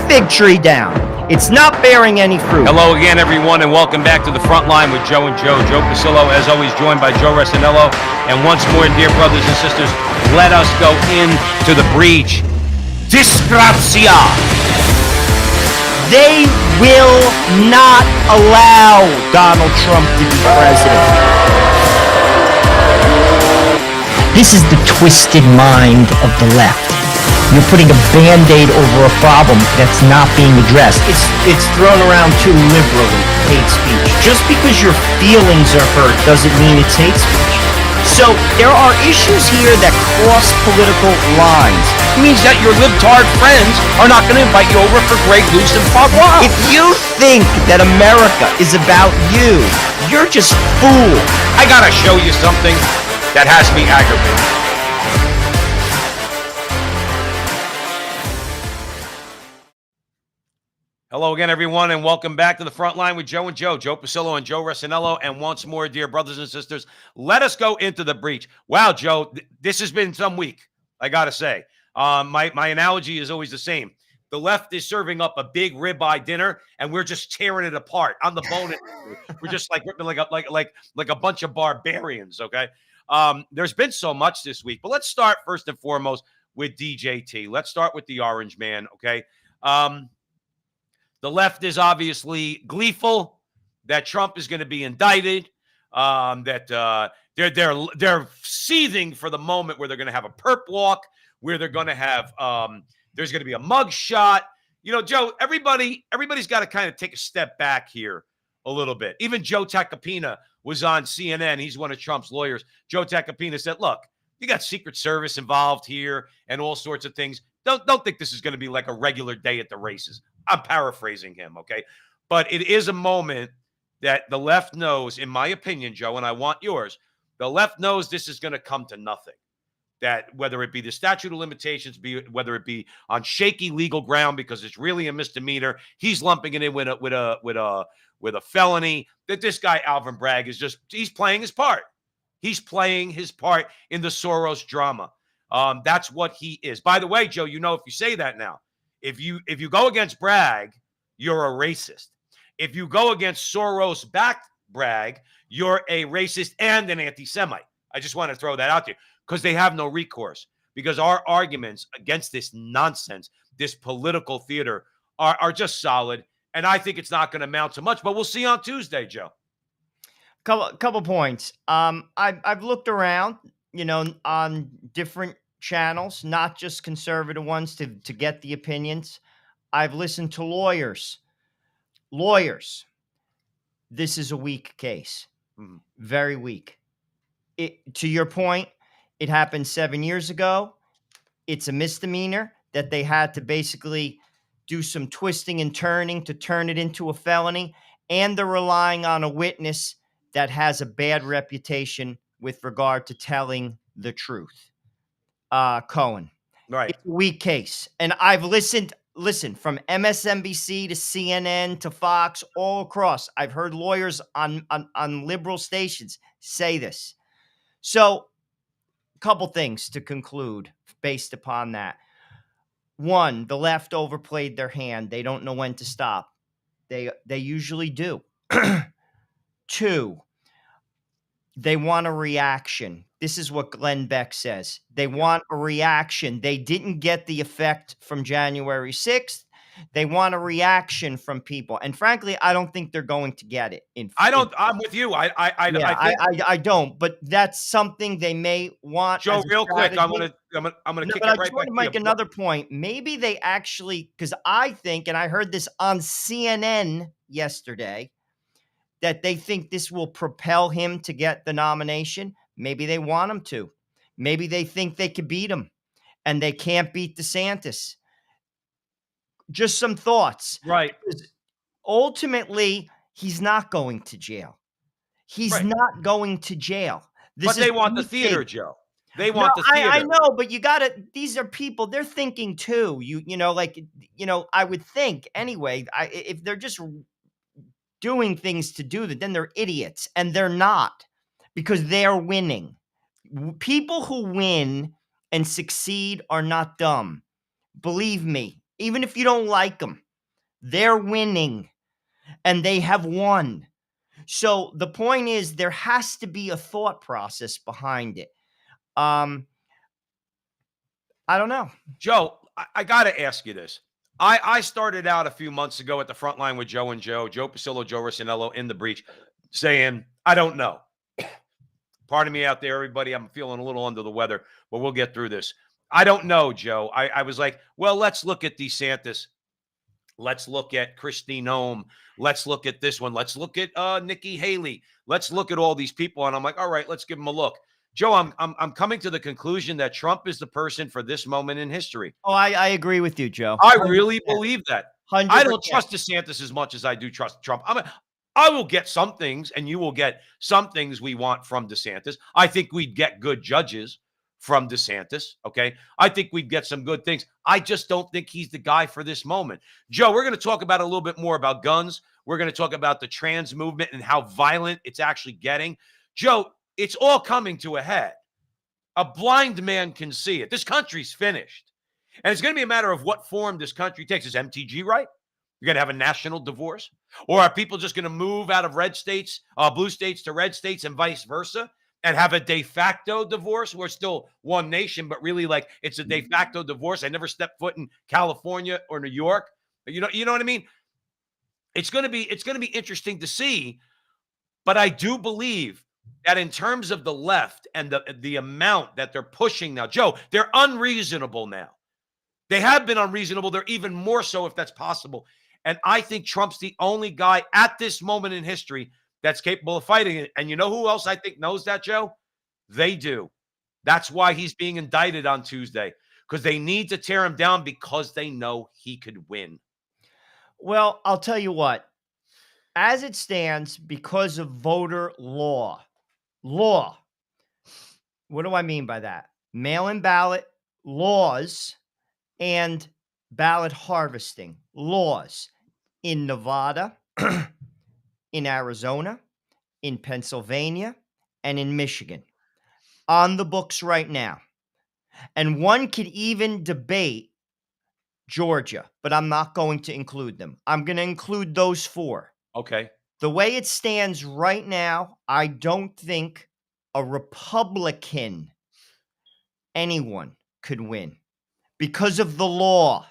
fig tree down. It's not bearing any fruit. Hello again, everyone, and welcome back to the Frontline with Joe and Joe. Joe Pasillo, as always, joined by Joe Resinello. And once more, dear brothers and sisters, let us go into the breach. Disgrazia. They will not allow Donald Trump to be president. This is the twisted mind of the left. You're putting a Band-Aid over a problem that's not being addressed. It's thrown around too liberally, hate speech. Just because your feelings are hurt doesn't mean it's hate speech. So there are issues here that cross political lines. It means that your libtard friends are not going to invite you over for Grey Goose and Bob Wild. If you think that America is about you, you're just fool. I got to show you something that has me aggravated. Hello again, everyone, and welcome back to the Frontline with Joe and Joe. Joe Pasillo and Joe Resinello. And once more, dear brothers and sisters, let us go into the breach. Wow, Joe, this has been some week, I got to say. My analogy is always the same. The left is serving up a big ribeye dinner, and we're just tearing it apart on the bone. We're just like a bunch of barbarians, okay? There's been so much this week, but let's start first and foremost with DJT. Let's start with the Orange Man, okay? The left is obviously gleeful that Trump is going to be indicted, that they're seething for the moment where they're going to have a perp walk, where they're going to have there's going to be a mug shot. You know, Joe, everybody's got to kind of take a step back here a little bit. Even Joe Tacopina was on CNN. He's one of Trump's lawyers. Joe Tacopina said, look, you got Secret Service involved here and all sorts of things. Don't think this is going to be like a regular day at the races. I'm paraphrasing him, okay? But it is a moment that the left knows, in my opinion, Joe, and I want yours, the left knows this is going to come to nothing. That whether it be the statute of limitations, whether it be on shaky legal ground because it's really a misdemeanor, he's lumping it in with a felony. That this guy Alvin Bragg is he's playing his part. He's playing his part in the Soros drama. That's what he is. By the way, Joe, you know, if you say that now, if you go against Bragg, you're a racist. If you go against Soros-backed Bragg, you're a racist and an anti-Semite. I just want to throw that out there because they have no recourse. Because our arguments against this nonsense, this political theater, are just solid. And I think it's not going to amount to much, but we'll see on Tuesday, Joe. Couple points. I've looked around, you know, on different channels, not just conservative ones, to get the opinions. I've listened to lawyers. This is a weak case. Very weak. To your point, it happened 7 years ago. It's a misdemeanor that they had to basically do some twisting and turning to turn it into a felony. And they're relying on a witness that has a bad reputation with regard to telling the truth. Cohen. Right. It's a weak case. And I've listened from MSNBC to CNN to Fox, all across. I've heard lawyers on liberal stations say this. So, a couple things to conclude based upon that. One, the left overplayed their hand. They don't know when to stop. They usually do. Two, they want a reaction. This is what Glenn Beck says. They want a reaction. They didn't get the effect from January 6th. They want a reaction from people. And frankly, I don't think they're going to get it. I'm with you. I don't. But that's something they may want. Joe, real quick, I'm gonna kick it right back. I just want to make another point. Maybe they actually, because I think, and I heard this on CNN yesterday, that they think this will propel him to get the nomination. Maybe they want him to. Maybe they think they could beat him, and they can't beat DeSantis. Just some thoughts. Right. Ultimately, he's not going to jail. He's not going to jail. But they want the theater, Joe. They want the theater. I know, but you got to. These are people. They're thinking too. I would think anyway. If they're just doing things to do that, then they're idiots, and they're not, because they're winning. People who win and succeed are not dumb. Believe me, Even if you don't like them, they're winning and they have won. So the point is, there has to be a thought process behind it. Um, I don't know. Joe, I got to ask you this. I started out a few months ago at the front line with Joe and Joe Pasillo, Joe Rossinello in the breach, saying, I don't know. Pardon me out there, everybody. I'm feeling a little under the weather, but we'll get through this. I don't know, Joe. I was like, well, let's look at DeSantis. Let's look at Christine Nome. Let's look at this one. Let's look at Nikki Haley. Let's look at all these people. And I'm like, all right, let's give them a look. Joe, I'm coming to the conclusion that Trump is the person for this moment in history. Oh, I agree with you, Joe. I really believe that. 100%. I don't trust DeSantis as much as I do trust Trump. I will get some things, and you will get some things we want from DeSantis. I think we'd get good judges from DeSantis. Okay. I think we'd get some good things. I just don't think he's the guy for this moment. Joe, we're going to talk about a little bit more about guns. We're going to talk about the trans movement and how violent it's actually getting. Joe, it's all coming to a head. A blind man can see it. This country's finished. And it's going to be a matter of what form this country takes. Is MTG right? You're going to have a national divorce? Or are people just going to move out of red states, blue states to red states and vice versa and have a de facto divorce? We're still one nation, but really like it's a de facto divorce. I never stepped foot in California or New York. You know what I mean? It's going to be interesting to see, but I do believe that in terms of the left and the amount that they're pushing now, Joe, they're unreasonable now. They have been unreasonable. They're even more so if that's possible. And I think Trump's the only guy at this moment in history that's capable of fighting it. And you know who else I think knows that, Joe? They do. That's why he's being indicted on Tuesday, because they need to tear him down because they know he could win. Well, I'll tell you what. As it stands, because of voter law, what do I mean by that? Mail-in ballot laws and ballot harvesting laws in Nevada, in Arizona, in Pennsylvania, and in Michigan on the books right now. And one could even debate Georgia, but I'm not going to include them. I'm going to include those four. Okay. The way it stands right now, I don't think a Republican, anyone, could win because of the law.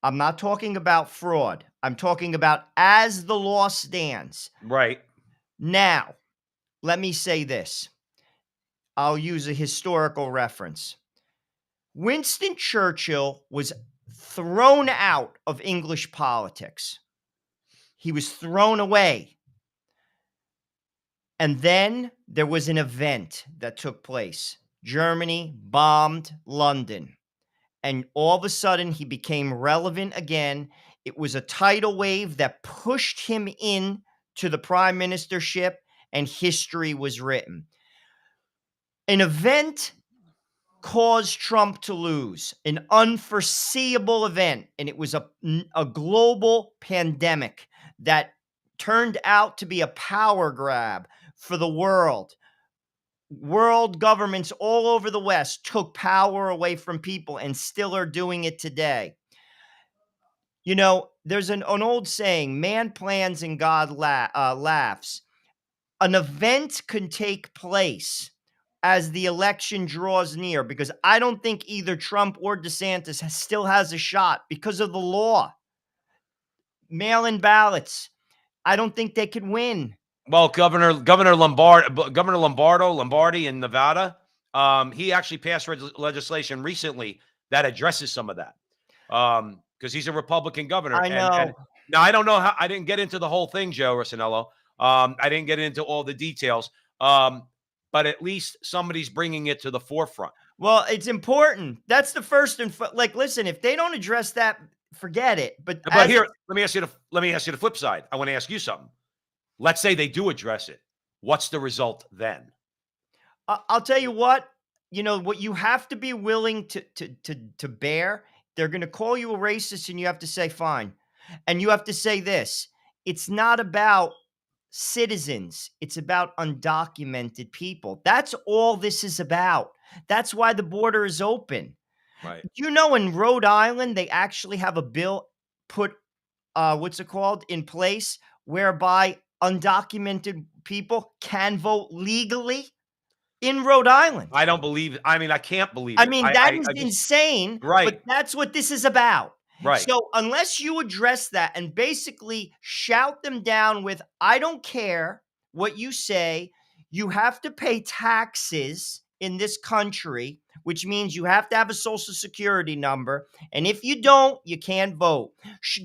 I'm not talking about fraud. I'm talking about as the law stands. Right. Now, let me say this. I'll use a historical reference. Winston Churchill was thrown out of English politics. He was thrown away. And then there was an event that took place. Germany bombed London. And all of a sudden, he became relevant again. It was a tidal wave that pushed him in to the prime ministership, and history was written. An event caused Trump to lose, an unforeseeable event, and it was a global pandemic that turned out to be a power grab for the world. World governments all over the West took power away from people and still are doing it today. You know, there's an old saying, man plans and God laughs. An event can take place as the election draws near, because I don't think either Trump or DeSantis still has a shot because of the law. Mail-in ballots. I don't think they could win. Well, Governor Lombardi in Nevada, he actually passed legislation recently that addresses some of that, because he's a Republican governor. I know. And now I don't know how. I didn't get into the whole thing, Joe Rossinello. I didn't get into all the details, but at least somebody's bringing it to the forefront. Well, it's important. That's the first and listen, if they don't address that, forget it. But here, let me ask you the flip side. I want to ask you something. Let's say they do address it. What's the result then? I'll tell you what. You know what you have to be willing to bear. They're going to call you a racist, and you have to say fine. And you have to say this: it's not about citizens; it's about undocumented people. That's all this is about. That's why the border is open. Right. You know, in Rhode Island, they actually have a bill put, what's it called, in place whereby undocumented people can vote legally in Rhode Island. I don't believe it. I mean, I can't believe I it. mean, that I is just insane, right, but that's what this is about. right. So, unless you address that and basically shout them down with, I don't care what you say, you have to pay taxes in this country, which means you have to have a social security number. And if you don't, you can't vote.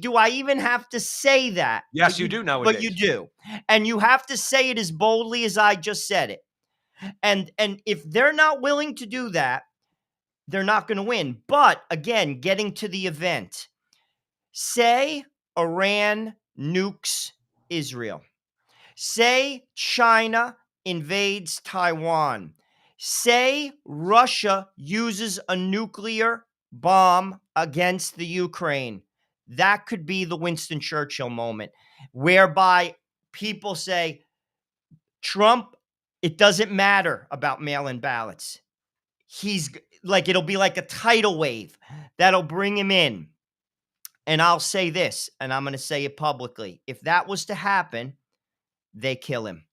Do I even have to say that? Yes, you do But you nowadays. do. And you have to say it as boldly as I just said it. And if they're not willing to do that, they're not going to win. But again, getting to the event, say Iran nukes Israel. Say China invades Taiwan. Say Russia uses a nuclear bomb against the Ukraine. That could be the Winston Churchill moment, whereby people say, Trump, it doesn't matter about mail in ballots. Like, it'll be like a tidal wave that'll bring him in. And I'll say this, and I'm going to say it publicly. If that was to happen, they kill him.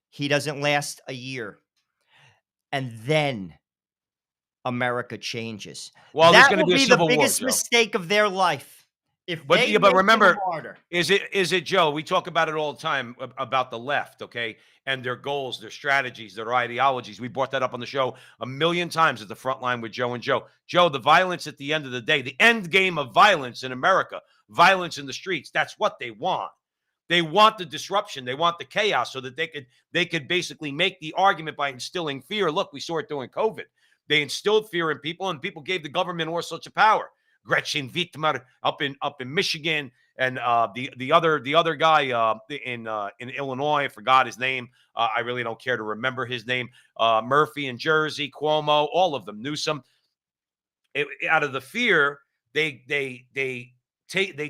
He doesn't last a year. And then America changes. Well, there's That going to will be a be the civil war, biggest Joe. mistake of their life. If But they yeah, but make him a remember, martyr. is it Joe? We talk about it all the time about the left, okay, and their goals, their strategies, their ideologies. We brought that up on the show a million times at the front line with Joe and Joe. Joe, the violence at the end of the day, the end game of violence in America, violence in the streets. That's what they want. They want the disruption. They want the chaos so that they could basically make the argument by instilling fear. Look, we saw it during COVID. They instilled fear in people, and people gave the government all sorts of power. Gretchen Whitmer up in Michigan, and the other guy in Illinois, I forgot his name. I really don't care to remember his name. Murphy in Jersey, Cuomo, all of them, Newsom. Out of the fear, they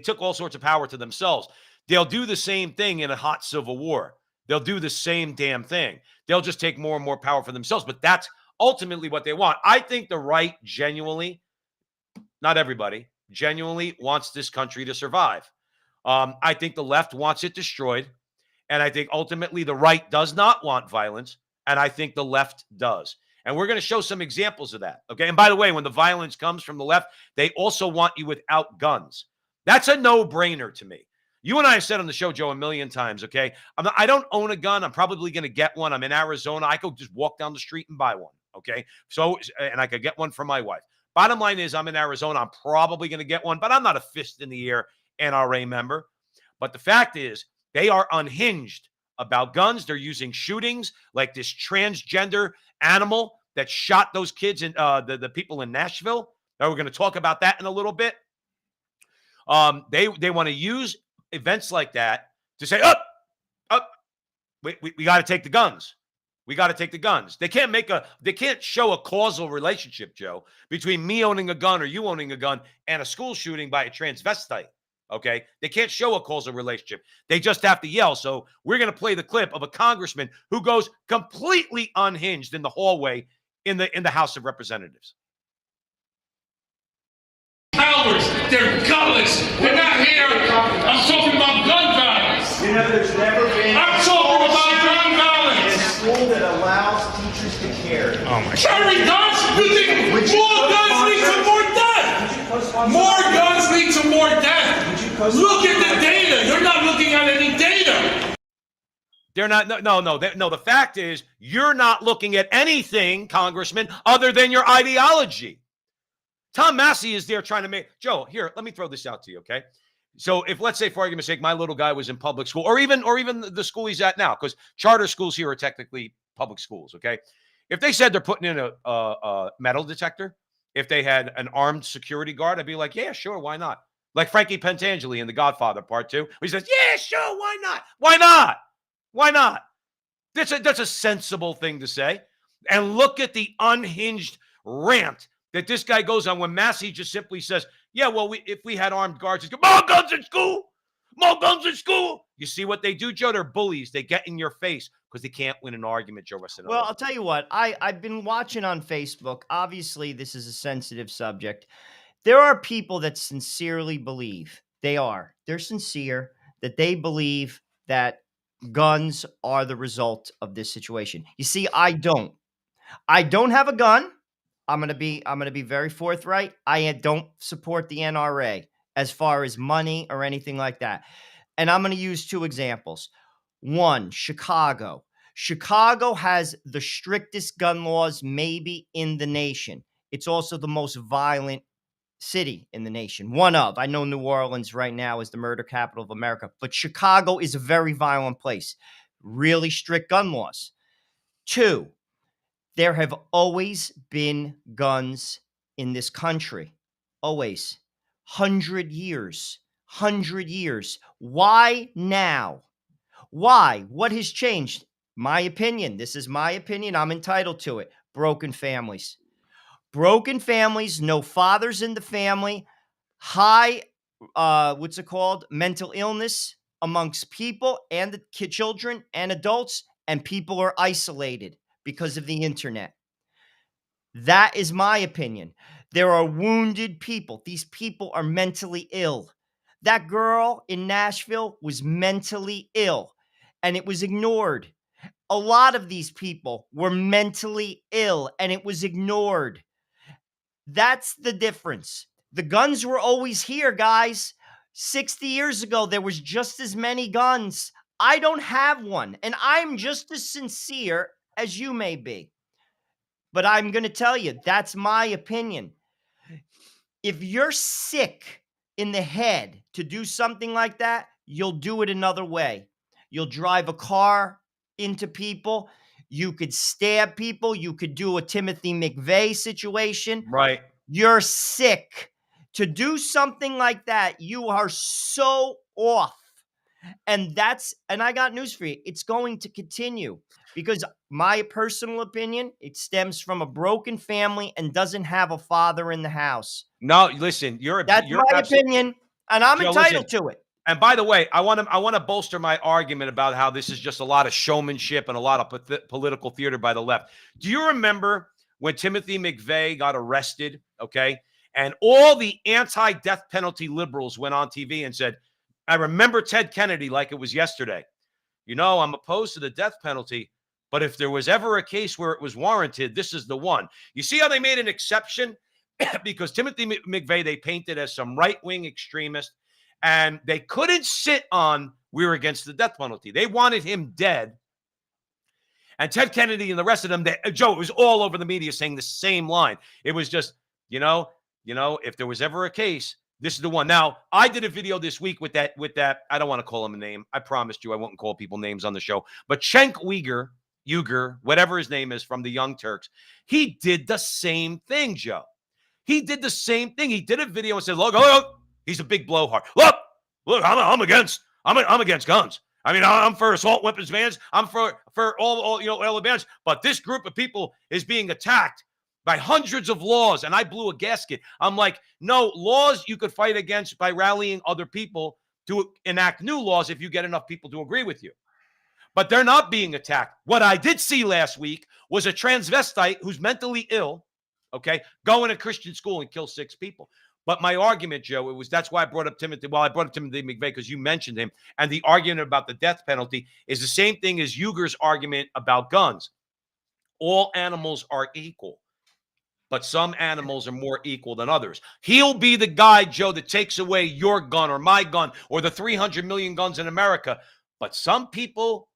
took all sorts of power to themselves. They'll do the same thing in a hot civil war. They'll do the same damn thing. They'll just take more and more power for themselves. But that's ultimately what they want. I think the right genuinely, not everybody, genuinely wants this country to survive. I think the left wants it destroyed. And I think ultimately the right does not want violence. And I think the left does. And we're going to show some examples of that. Okay. And by the way, when the violence comes from the left, they also want you without guns. That's a no-brainer to me. You and I have said on the show, Joe, a million times, okay? I don't own a gun. I'm probably going to get one. I'm in Arizona. I could just walk down the street and buy one, okay? So, and I could get one for my wife. Bottom line is I'm in Arizona. I'm probably going to get one, but I'm not a fist in the air NRA member. But the fact is they are unhinged about guns. They're using shootings like this transgender animal that shot those kids and the people in Nashville. Now, we're going to talk about that in a little bit. They want to use events like that to say, we got to take the guns. We got to take the guns. They can't show a causal relationship, Joe, between me owning a gun or you owning a gun and a school shooting by a transvestite. Okay. They can't show a causal relationship. They just have to yell. So we're going to play the clip of a congressman who goes completely unhinged in the hallway in the House of Representatives. Cowards, they're gutless. They're not here. I'm talking about gun violence. You know, there's never been I'm talking about gun a violence. school that allows teachers to carry. Oh my God. Carry guns? You think more guns lead to more death? More guns lead to more death. Look at the data. You're not looking at any data. They're not. No. The fact is, you're not looking at anything, Congressman, other than your ideology. Tom Massey is there trying to make Joe. Here, let me throw this out to you, okay? So, if let's say, for argument's sake, my little guy was in public school, or even the school he's at now, because charter schools here are technically public schools, okay? If they said they're putting in a metal detector, if they had an armed security guard, I'd be like, yeah, sure, why not? Like Frankie Pentangeli in The Godfather Part 2, he says, yeah, sure, why not? Why not? Why not? That's a sensible thing to say. And look at the unhinged rant that this guy goes on when Massey just simply says, yeah, well, if we had armed guards, it's more guns in school. More guns in school. You see what they do, Joe? They're bullies. They get in your face because they can't win an argument, Joe Well, Rossinello. I'll tell you what, I've been watching on Facebook. Obviously, this is a sensitive subject. There are people that sincerely believe, they're sincere, that they believe that guns are the result of this situation. You see, I don't. I don't have a gun. I'm gonna be very forthright. I don't support the NRA as far as money or anything like that. And I'm gonna use two examples. One, Chicago. Chicago has the strictest gun laws maybe in the nation. It's also the most violent city in the nation. One of. I know New Orleans right now is the murder capital of America, but Chicago is a very violent place. Really strict gun laws. Two, there have always been guns in this country. Always. 100 years. 100 years. Why now? Why? What has changed? My opinion. This is my opinion. I'm entitled to it. Broken families. Broken families, no fathers in the family, high, what's it called? Mental illness amongst people and the children and adults, and people are isolated because of the internet. That is my opinion. There are wounded people. These people are mentally ill. That girl in Nashville was mentally ill and it was ignored. A lot of these people were mentally ill and it was ignored. That's the difference. The guns were always here, guys. 60 years ago, there was just as many guns. I don't have one, and I'm just as sincere as you may be. But I'm going to tell you, that's my opinion. If you're sick in the head to do something like that, you'll do it another way. You'll drive a car into people. You could stab people. You could do a Timothy McVeigh situation. Right. You're sick. To do something like that, you are so off. And I got news for you. It's going to continue because my personal opinion, it stems from a broken family and doesn't have a father in the house. No, listen, That's you're my absolutely, opinion, and I'm Joe, listen. entitled to it. And by the way, I want to bolster my argument about how this is just a lot of showmanship and a lot of political theater by the left. Do you remember when Timothy McVeigh got arrested? Okay, and all the anti-death penalty liberals went on TV and said, "I remember Ted Kennedy like it was yesterday. You know, I'm opposed to the death penalty, but if there was ever a case where it was warranted, this is the one." You see how they made an exception? Because Timothy McVeigh, they painted as some right-wing extremist. And they couldn't sit on we're against the death penalty. They wanted him dead. And Ted Kennedy and the rest of them, Joe, it was all over the media saying the same line. It was just, if there was ever a case, this is the one. Now, I did a video this week with that. I don't want to call him a name. I promised you I won't call people names on the show. But Cenk Uygur, whatever his name is, from the Young Turks, he did the same thing, Joe. He did the same thing. He did a video and said, look, he's a big blowhard. Look, I'm against guns. I mean, I'm for assault weapons bans. I'm for all the bans. But this group of people is being attacked by hundreds of laws, and I blew a gasket. I'm like, no, laws you could fight against by rallying other people to enact new laws if you get enough people to agree with you. But they're not being attacked. What I did see last week was a transvestite who's mentally ill, okay, go in a Christian school and kill 6 people. But my argument, Joe, that's why I brought up Timothy. Well, I brought up Timothy McVeigh because you mentioned him. And the argument about the death penalty is the same thing as Uyghur's argument about guns. All animals are equal, but some animals are more equal than others. He'll be the guy, Joe, that takes away your gun or my gun or the 300 million guns in America. But some people,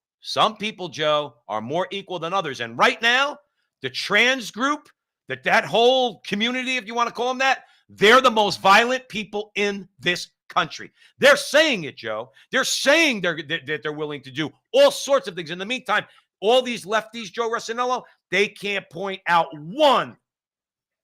Joe, are more equal than others. And right now, the trans group, that whole community, if you want to call them that, they're the most violent people in this country. They're saying it, Joe. They're saying that they're willing to do all sorts of things. In the meantime, all these lefties, Joe Rossinello, they can't point out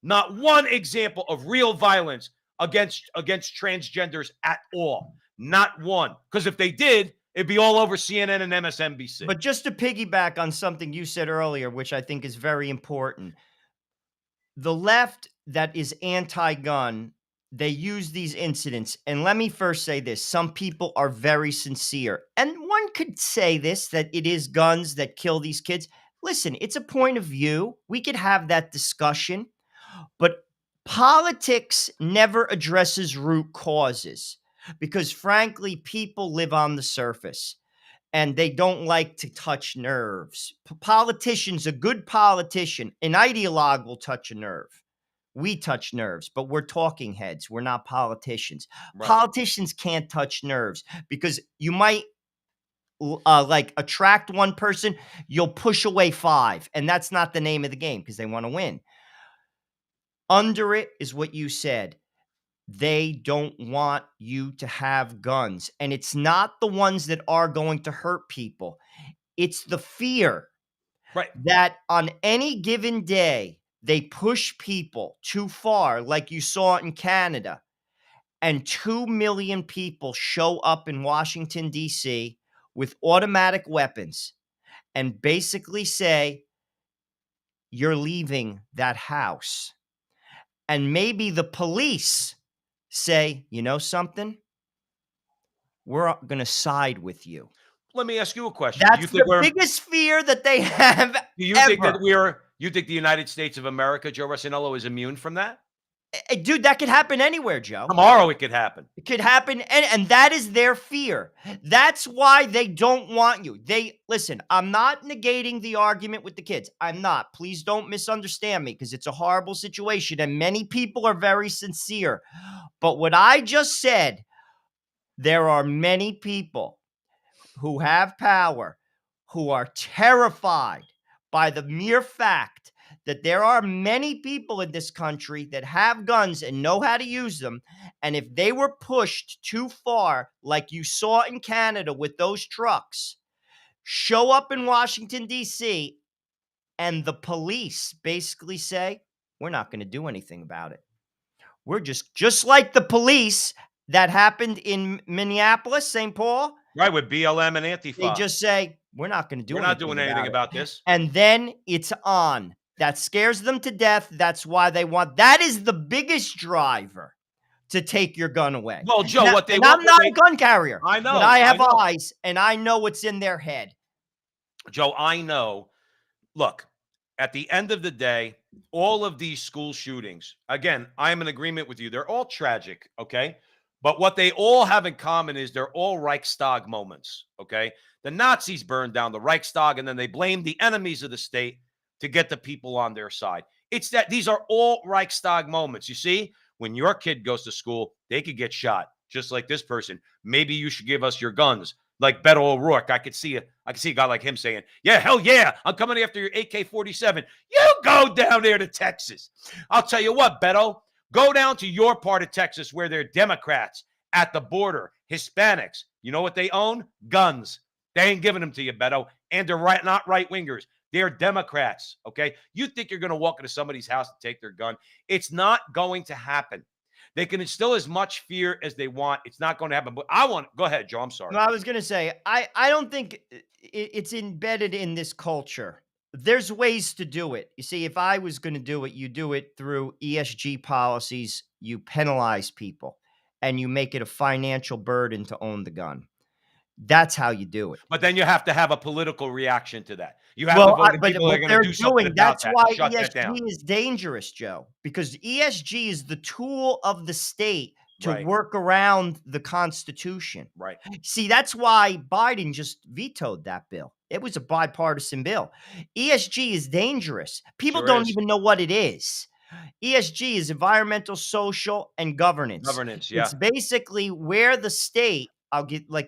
not one example of real violence against transgenders at all. Not one. Because if they did, it'd be all over CNN and MSNBC. But just to piggyback on something you said earlier, which I think is very important, the left that is anti-gun, they use these incidents. And let me first say this. Some people are very sincere. And one could say this, that it is guns that kill these kids. Listen, it's a point of view. We could have that discussion, but politics never addresses root causes because, frankly, people live on the surface and they don't like to touch nerves. Politicians, a good politician, an ideologue will touch a nerve. We touch nerves, but we're talking heads. We're not politicians. Right. Politicians can't touch nerves because you might like attract one person, you'll push away five, and that's not the name of the game because they want to win. Under it is what you said. They don't want you to have guns, and it's not the ones that are going to hurt people. It's the fear Right. that on any given day they push people too far, like you saw in Canada, and 2 million people show up in Washington, D.C. with automatic weapons and basically say, you're leaving that house. And maybe the police say, you know something? We're going to side with you. Let me ask you a question. That's the biggest fear that they have Do you ever. think that you think the United States of America, Joe Rossinello, is immune from that? Dude, that could happen anywhere, Joe. Tomorrow it could happen. It could happen, and that is their fear. That's why they don't want you. Listen, I'm not negating the argument with the kids. I'm not. Please don't misunderstand me because it's a horrible situation, and many people are very sincere. But what I just said, there are many people who have power who are terrified by the mere fact that there are many people in this country that have guns and know how to use them. And if they were pushed too far, like you saw in Canada with those trucks, show up in Washington, D.C., and the police basically say, we're not going to do anything about it. We're just like the police that happened in Minneapolis, St. Paul. Right, with BLM and Antifa. They just say, we're not going to do anything. We're not doing anything about this. And then it's on. That scares them to death. That's why they want. That is the biggest driver to take your gun away. Well, Joe, now, what they and want. I'm not a gun carrier. I know. But I have eyes, and I know what's in their head. Joe, I know. Look, at the end of the day, all of these school shootings, again, I am in agreement with you. They're all tragic, okay? But what they all have in common is they're all Reichstag moments, okay? The Nazis burned down the Reichstag, and then they blamed the enemies of the state to get the people on their side. It's that these are all Reichstag moments. You see, when your kid goes to school, they could get shot, just like this person. Maybe you should give us your guns. Like Beto O'Rourke, I could see a guy like him saying, yeah, hell yeah, I'm coming after your AK-47. You go down there to Texas. I'll tell you what, Beto, go down to your part of Texas where they're Democrats at the border, Hispanics. You know what they own? Guns. They ain't giving them to you, Beto. And they're not right-wingers. They're Democrats, okay? You think you're going to walk into somebody's house and take their gun. It's not going to happen. They can instill as much fear as they want. It's not going to happen. But go ahead, Joe. I'm sorry. No, I was going to say, I don't think it's embedded in this culture. There's ways to do it. You see, if I was going to do it, you do it through ESG policies. You penalize people and you make it a financial burden to own the gun. That's how you do it. But then you have to have a political reaction to that. You have to vote in people that are going to do something about that. That's why ESG is dangerous, Joe, because ESG is the tool of the state to work around the Constitution. Right. See, that's why Biden just vetoed that bill. It was a bipartisan bill. ESG is dangerous. People don't even know what it is. ESG is environmental, social, and governance. Governance, yeah. It's basically where the state,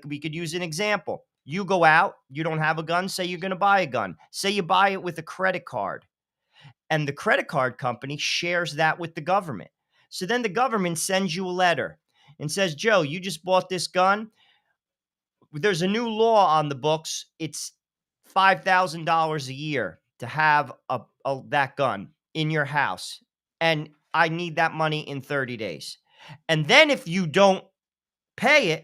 we could use an example. You go out, you don't have a gun, say you're going to buy a gun. Say you buy it with a credit card. And the credit card company shares that with the government. So then the government sends you a letter and says, Joe, you just bought this gun. There's a new law on the books. It's $5,000 a year to have that gun in your house. And I need that money in 30 days. And then if you don't pay it,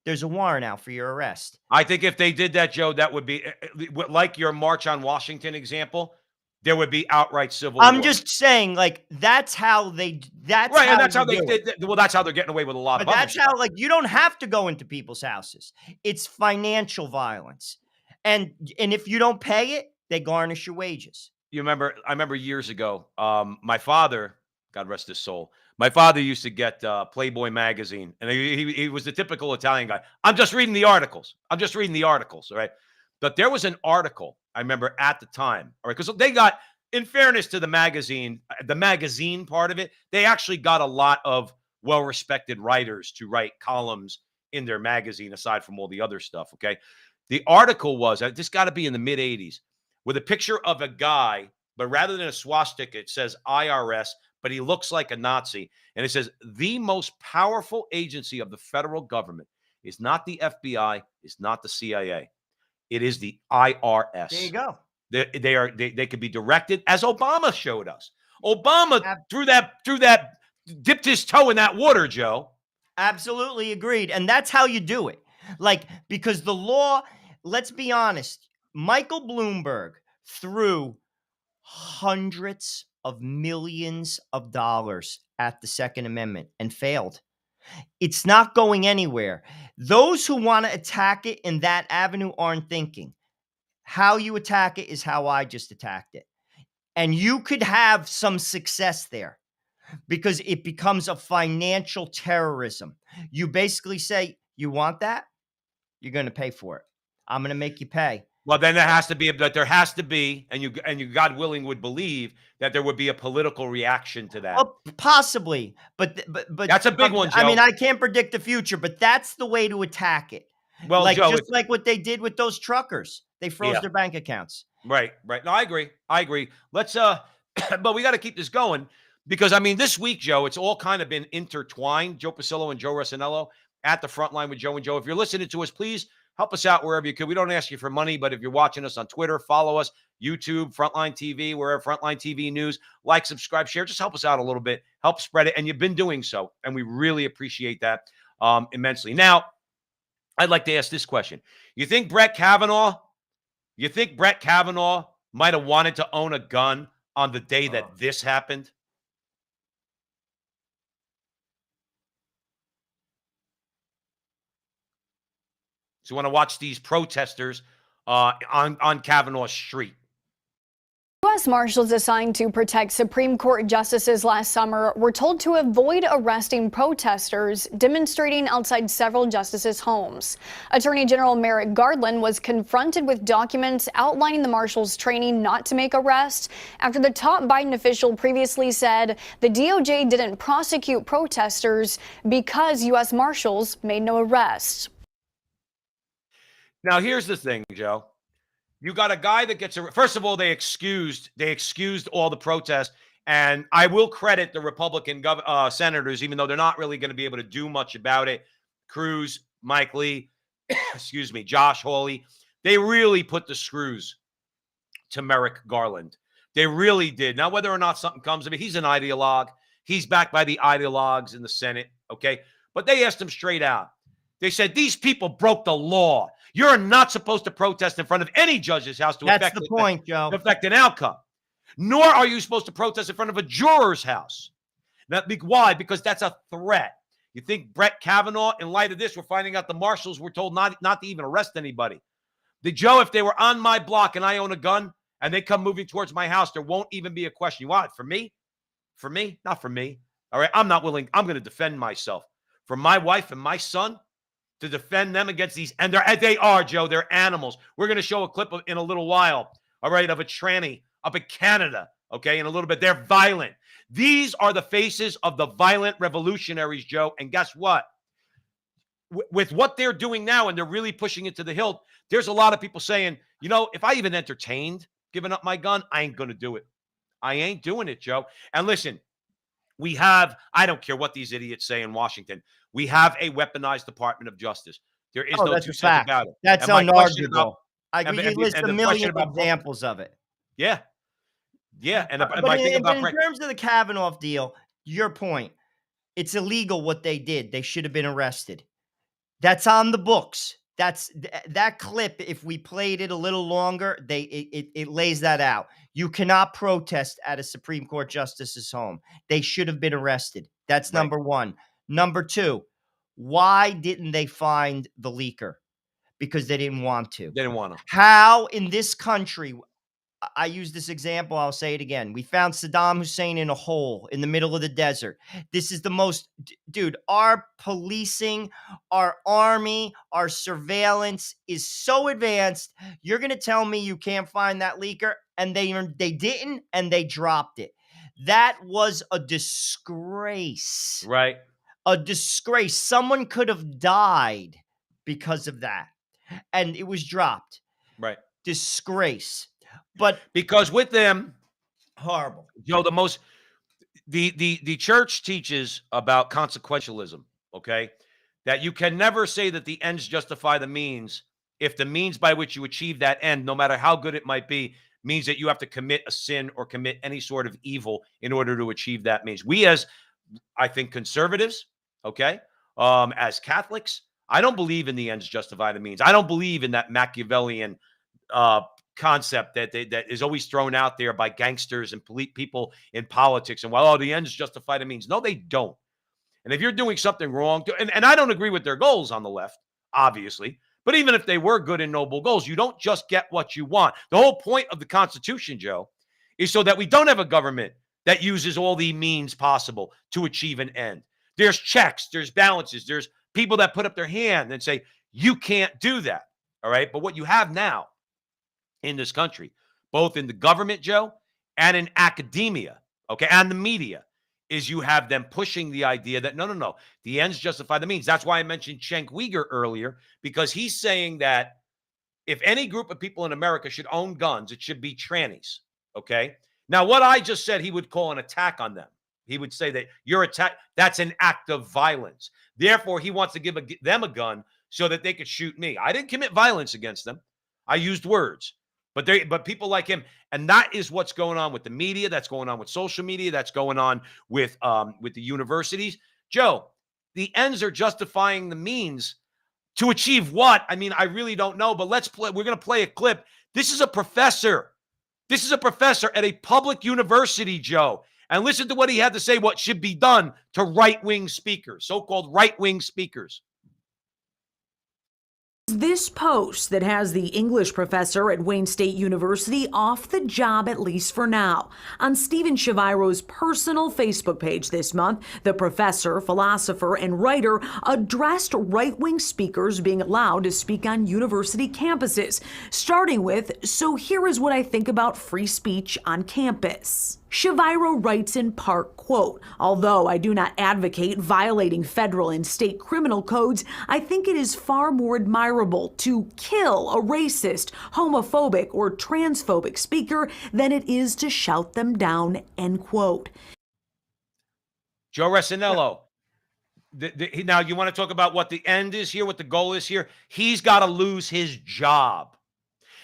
there's a warrant out for your arrest. I think if they did that, Joe, that would be like your March on Washington example. there would be outright civil I'm war. just saying, like, that's how they. That's Right, how and that's how you do it. well, that's how they're getting away with a lot But of other that's stuff. how, like, you don't have to go into people's houses. It's financial violence, and if you don't pay it, they garnish your wages. I remember years ago, my father, God rest his soul, my father used to get Playboy magazine, and he was the typical Italian guy. I'm just reading the articles. I'm just reading the articles, all right? But there was an article I remember at the time, all right, because they got, in fairness to the magazine part of it, they actually got a lot of well-respected writers to write columns in their magazine, aside from all the other stuff. Okay, the article was this got to be in the mid '80s, with a picture of a guy, but rather than a swastika, it says IRS, but he looks like a Nazi. And it says, the most powerful agency of the federal government is not the FBI, is not the CIA. It is the IRS. There you go. They could be directed, as Obama showed us. Obama Ab- threw that dipped his toe in that water, Joe. Absolutely agreed. And that's how you do it. Like, because the law, let's be honest, Michael Bloomberg threw hundreds of millions of dollars at the Second Amendment and failed. It's not going anywhere. Those who want to attack it in that avenue aren't thinking. How you attack it is how I just attacked it. And you could have some success there, because it becomes a financial terrorism. You basically say, you want that? You're going to pay for it. I'm going to make you pay. Well, then there has to be, and you, God willing, would believe that there would be a political reaction to that. Well, possibly, but That's a big one, Joe. I mean, I can't predict the future, but that's the way to attack it. Well, like, Joe, just like what they did with those truckers. They froze their bank accounts. Right. No, I agree. Let's but we got to keep this going, because I mean, this week, Joe, it's all kind of been intertwined. Joe Pasillo and Joe Rossinello at the Frontline with Joe and Joe. If you're listening to us, please help us out wherever you could. We don't ask you for money, but if you're watching us on Twitter, follow us, YouTube, Frontline TV, wherever, Frontline TV News, like, subscribe, share, just help us out a little bit, help spread it. And you've been doing so, and we really appreciate that immensely. Now, I'd like to ask this question. You think Brett Kavanaugh might have wanted to own a gun on the day that this happened? So you want to watch these protesters on Kavanaugh's street. U.S. Marshals assigned to protect Supreme Court justices last summer were told to avoid arresting protesters demonstrating outside several justices' homes. Attorney General Merrick Garland was confronted with documents outlining the Marshals' training not to make arrests after the top Biden official previously said the DOJ didn't prosecute protesters because U.S. Marshals made no arrests. Now, here's the thing, Joe. You got a guy that gets first of all, they excused all the protests, and I will credit the Republican senators, even though they're not really going to be able to do much about it. Cruz, Mike Lee, excuse me, Josh Hawley, they really put the screws to Merrick Garland. They really did. Now, whether or not something comes of it, he's an ideologue. He's backed by the ideologues in the Senate, okay? But they asked him straight out. They said, these people broke the law. You're not supposed to protest in front of any judge's house to That's the point, Joe. affect an outcome. Nor are you supposed to protest in front of a juror's house. Why? Because that's a threat. You think Brett Kavanaugh, in light of this, we're finding out the marshals were told not to even arrest anybody. Joe, if they were on my block and I own a gun and they come moving towards my house, there won't even be a question. You want it for me? For me? Not for me. All right, I'm not willing. I'm going to defend myself. For my wife and my son, to defend them against these, and they are, Joe, they're animals. We're going to show a clip in a little while, all right, of a tranny up in Canada, okay, in a little bit. They're violent. These are the faces of the violent revolutionaries, Joe, and guess what? With what they're doing now, and they're really pushing it to the hilt, there's a lot of people saying, you know, if I even entertained giving up my gun, I ain't going to do it. I ain't doing it, Joe. And listen, I don't care what these idiots say in Washington, we have a weaponized Department of Justice. There is no two cents about it. That's unarguable. I and- can and- list and a the million question about- examples of it. Yeah. And But my thing in about Brett, terms of the Kavanaugh deal, your point, it's illegal what they did. They should have been arrested. That's on the books. that clip. If we played it a little longer, it lays that out. You cannot protest at a Supreme Court justice's home. They should have been arrested. That's Right. number one. Number two, why didn't they find the leaker? Because they didn't want to. They didn't want to. How in this country, I use this example, I'll say it again. We found Saddam Hussein in a hole in the middle of the desert. This is the most, dude, our policing, our army, our surveillance is so advanced. You're going to tell me you can't find that leaker? And they didn't, and they dropped it. That was a disgrace. Right. A disgrace. Someone could have died because of that. And it was dropped. Right. Disgrace. But Because with them, horrible. Joe, the church teaches about consequentialism, okay? That you can never say that the ends justify the means if the means by which you achieve that end, no matter how good it might be, means that you have to commit a sin or commit any sort of evil in order to achieve that means. We as, I think, conservatives, okay, as Catholics, I don't believe in the ends justify the means. I don't believe in that Machiavellian concept that is always thrown out there by gangsters and people in politics. And well, the ends justify the means. No, they don't. And if you're doing something wrong, and I don't agree with their goals on the left, obviously, but even if they were good and noble goals, you don't just get what you want. The whole point of the Constitution, Joe, is so that we don't have a government that uses all the means possible to achieve an end. There's checks, there's balances, there's people that put up their hand and say, you can't do that. All right. But what you have now in this country, both in the government, Joe, and in academia, okay, and the media, is you have them pushing the idea that no, the ends justify the means. That's why I mentioned Cenk Uygur earlier, because he's saying that if any group of people in America should own guns, it should be trannies, okay? Now, what I just said, he would call an attack on them. He would say that your attack, that's an act of violence. Therefore, he wants to give them a gun so that they could shoot me. I didn't commit violence against them. I used words. But people like him, and that is what's going on with the media. That's going on with social media. That's going on with the universities. Joe, the ends are justifying the means to achieve what? I mean, I really don't know. But let's play. We're going to play a clip. This is a professor. This is a professor at a public university, Joe. And listen to what he had to say. What should be done to right-wing speakers, so-called right-wing speakers. This post that has the English professor at Wayne State University off the job, at least for now. On Stephen Shaviro's personal Facebook page this month, the professor, philosopher, and writer addressed right-wing speakers being allowed to speak on university campuses, starting with, "So here is what I think about free speech on campus." Shaviro writes in part, quote, "Although I do not advocate violating federal and state criminal codes, I think it is far more admirable to kill a racist, homophobic, or transphobic speaker than it is to shout them down," end quote. Joe Resinello, now you want to talk about what the end is here, what the goal is here? He's got to lose his job.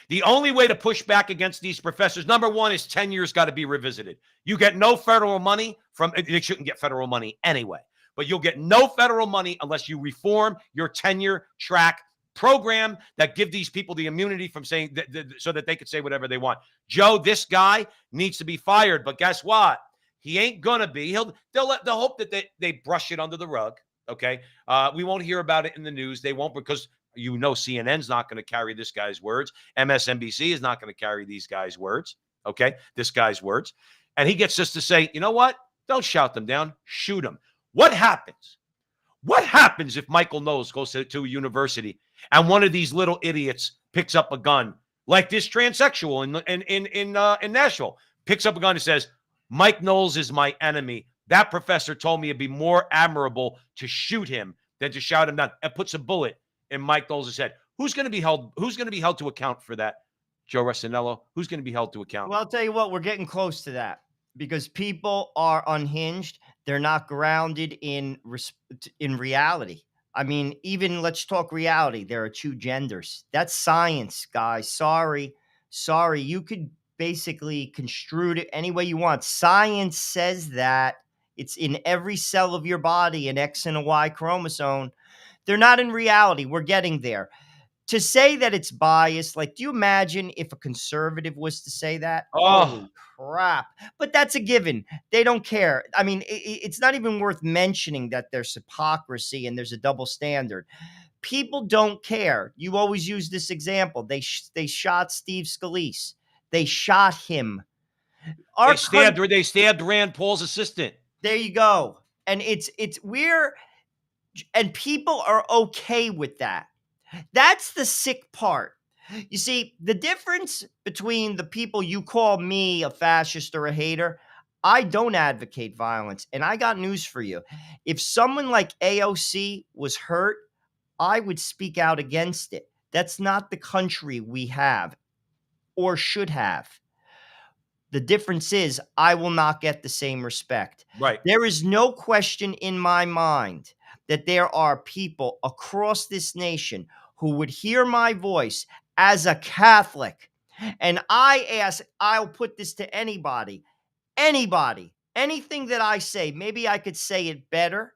The only way to push back against these professors, number one, is tenure's got to be revisited. You get no federal money from, they shouldn't get federal money anyway, but you'll get no federal money unless you reform your tenure track program that give these people the immunity from saying so that they could say whatever they want. Joe, this guy needs to be fired, but guess what? He ain't gonna be. They'll hope that they brush it under the rug. Okay, we won't hear about it in the news. They won't, because CNN's not going to carry this guy's words. MSNBC is not going to carry these guys' words. Okay, this guy's words, and he gets us to say, you know what? Don't shout them down. Shoot them. What happens? What happens if Michael Knowles goes to a university and one of these little idiots picks up a gun, like this transsexual in Nashville, picks up a gun and says, "Mike Knowles is my enemy. That professor told me it'd be more admirable to shoot him than to shout him down," and puts a bullet in Mike Knowles' head. Who's going to be held? Who's going to be held to account for that? Joe Resinello. Who's going to be held to account? Well, I'll tell you what, we're getting close to that because people are unhinged. They're not grounded in reality. I mean, even let's talk reality. There are two genders. That's science, guys. Sorry. You could basically construe it any way you want. Science says that it's in every cell of your body, an X and a Y chromosome. They're not in reality. We're getting there. to say that it's biased, like, do you imagine if a conservative was to say that? Oh, Holy crap. But that's a given. They don't care. I mean, it's not even worth mentioning that there's hypocrisy and there's a double standard. People don't care. You always use this example. They shot Steve Scalise. They shot him. they stabbed Rand Paul's assistant. There you go. And and people are okay with that. That's the sick part. You see, the difference between the people you call me a fascist or a hater, I don't advocate violence. And I got news for you. If someone like AOC was hurt, I would speak out against it. That's not the country we have or should have. The difference is I will not get the same respect. Right. There is no question in my mind that there are people across this nation who would hear my voice as a Catholic. And I'll put this to anybody, anything that I say, maybe I could say it better,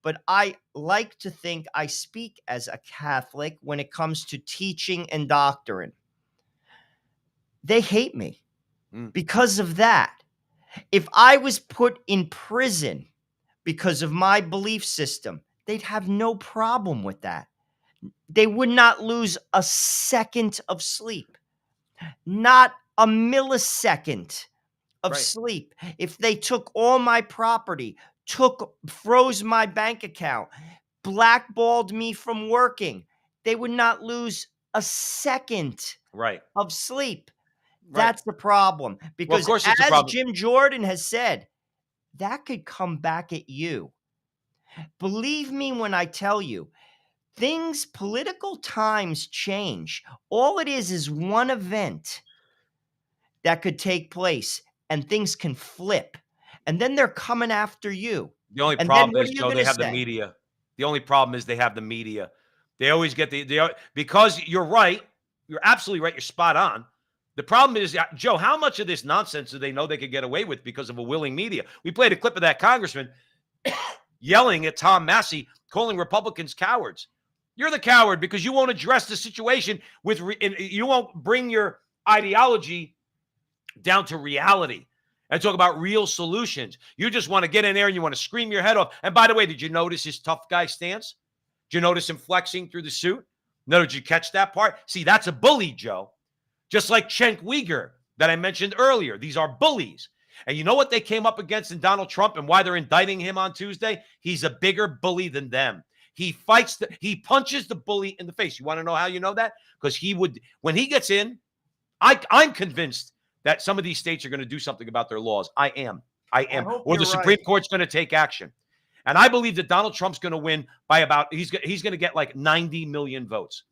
but I like to think I speak as a Catholic when it comes to teaching and doctrine. They hate me because of that. If I was put in prison because of my belief system, they'd have no problem with that. They would not lose a second of sleep, not a millisecond of sleep. If they took all my property, froze my bank account, blackballed me from working, they would not lose a second of sleep. That's the problem. Because of course it's a as problem. Jim Jordan has said, that could come back at you. Believe me when I tell you, political times change. All it is one event that could take place and things can flip. And then they're coming after you. The only And problem then what is, are you Joe, gonna they have the say? media. The only problem is they have the media. They always get because you're right. You're absolutely right. You're spot on. The problem is, Joe, how much of this nonsense do they know they could get away with because of a willing media? We played a clip of that congressman yelling at Tom Massey, calling Republicans cowards. You're the coward because you won't address the situation you won't bring your ideology down to reality and talk about real solutions. You just want to get in there and you want to scream your head off. And by the way, did you notice his tough guy stance? Did you notice him flexing through the suit? No, did you catch that part? See, that's a bully, Joe. Just like Cenk Uyghur that I mentioned earlier. These are bullies. And you know what they came up against in Donald Trump and why they're indicting him on Tuesday? He's a bigger bully than them. He punches the bully in the face. You want to know how you know that? Because when he gets in, I'm convinced that some of these states are going to do something about their laws. I am. Or the Supreme Court's going to take action. And I believe that Donald Trump's going to win by he's going to get like 90 million votes.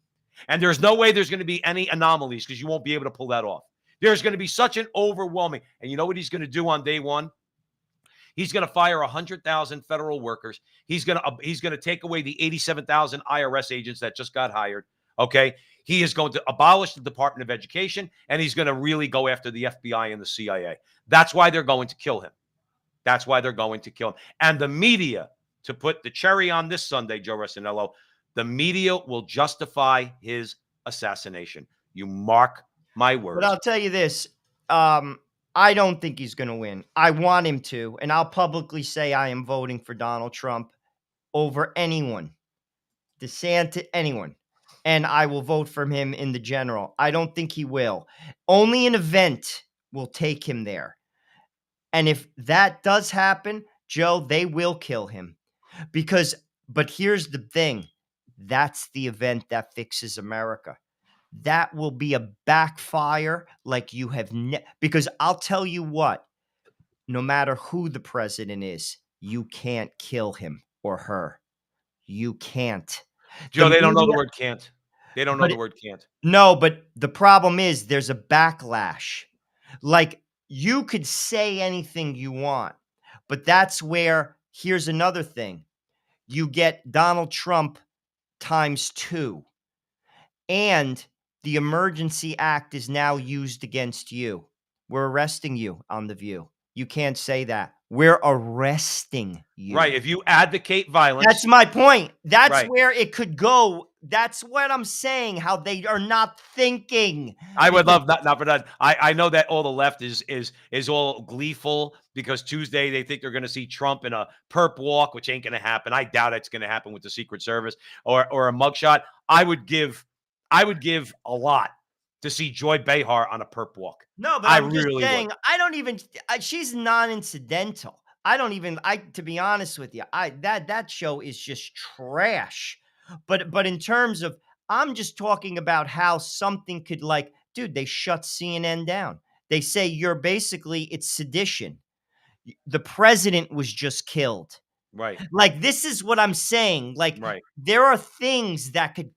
And there's no way there's going to be any anomalies because you won't be able to pull that off. There's going to be such an overwhelming. And you know what he's going to do on day one? He's going to fire 100,000 federal workers. He's going to take away the 87,000 IRS agents that just got hired. Okay. He is going to abolish the Department of Education, and he's going to really go after the FBI and the CIA. That's why they're going to kill him. And the media, to put the cherry on this Sunday, Joe Rossinello, the media will justify his assassination. You mark my words. But I'll tell you this. I don't think he's going to win. I want him to, and I'll publicly say I am voting for Donald Trump over anyone, DeSantis, anyone. And I will vote for him in the general. I don't think he will. Only an event will take him there. And if that does happen, Joe, they will kill him. But here's the thing. That's the event that fixes America. That will be a backfire like you have because I'll tell you what, no matter who the president is, you can't kill him or her. You can't. Joe, they don't know the word can't. They don't know the word can't. No, but the problem is there's a backlash. Like, you could say anything you want, but that's where, here's another thing. You get Donald Trump times 2. And the Emergency Act is now used against you. We're arresting you on The View. You can't say that. We're arresting you. Right. If you advocate violence. That's my point. That's where it could go That's what I'm saying, how they are not thinking. I would love not for that. I know that all the left is all gleeful because Tuesday they think they're going to see Trump in a perp walk, which ain't going to happen. I doubt it's going to happen with the Secret Service or a mugshot. I would give a lot to see Joy Behar on a perp walk. No, but I'm just saying, I don't even, she's non-incidental. I don't even, to be honest with you, that show is just trash. But in terms of, I'm just talking about how something could, like, dude, they shut CNN down. They say it's sedition. The president was just killed. Right. Like, this is what I'm saying. Like, Right. there are things that could,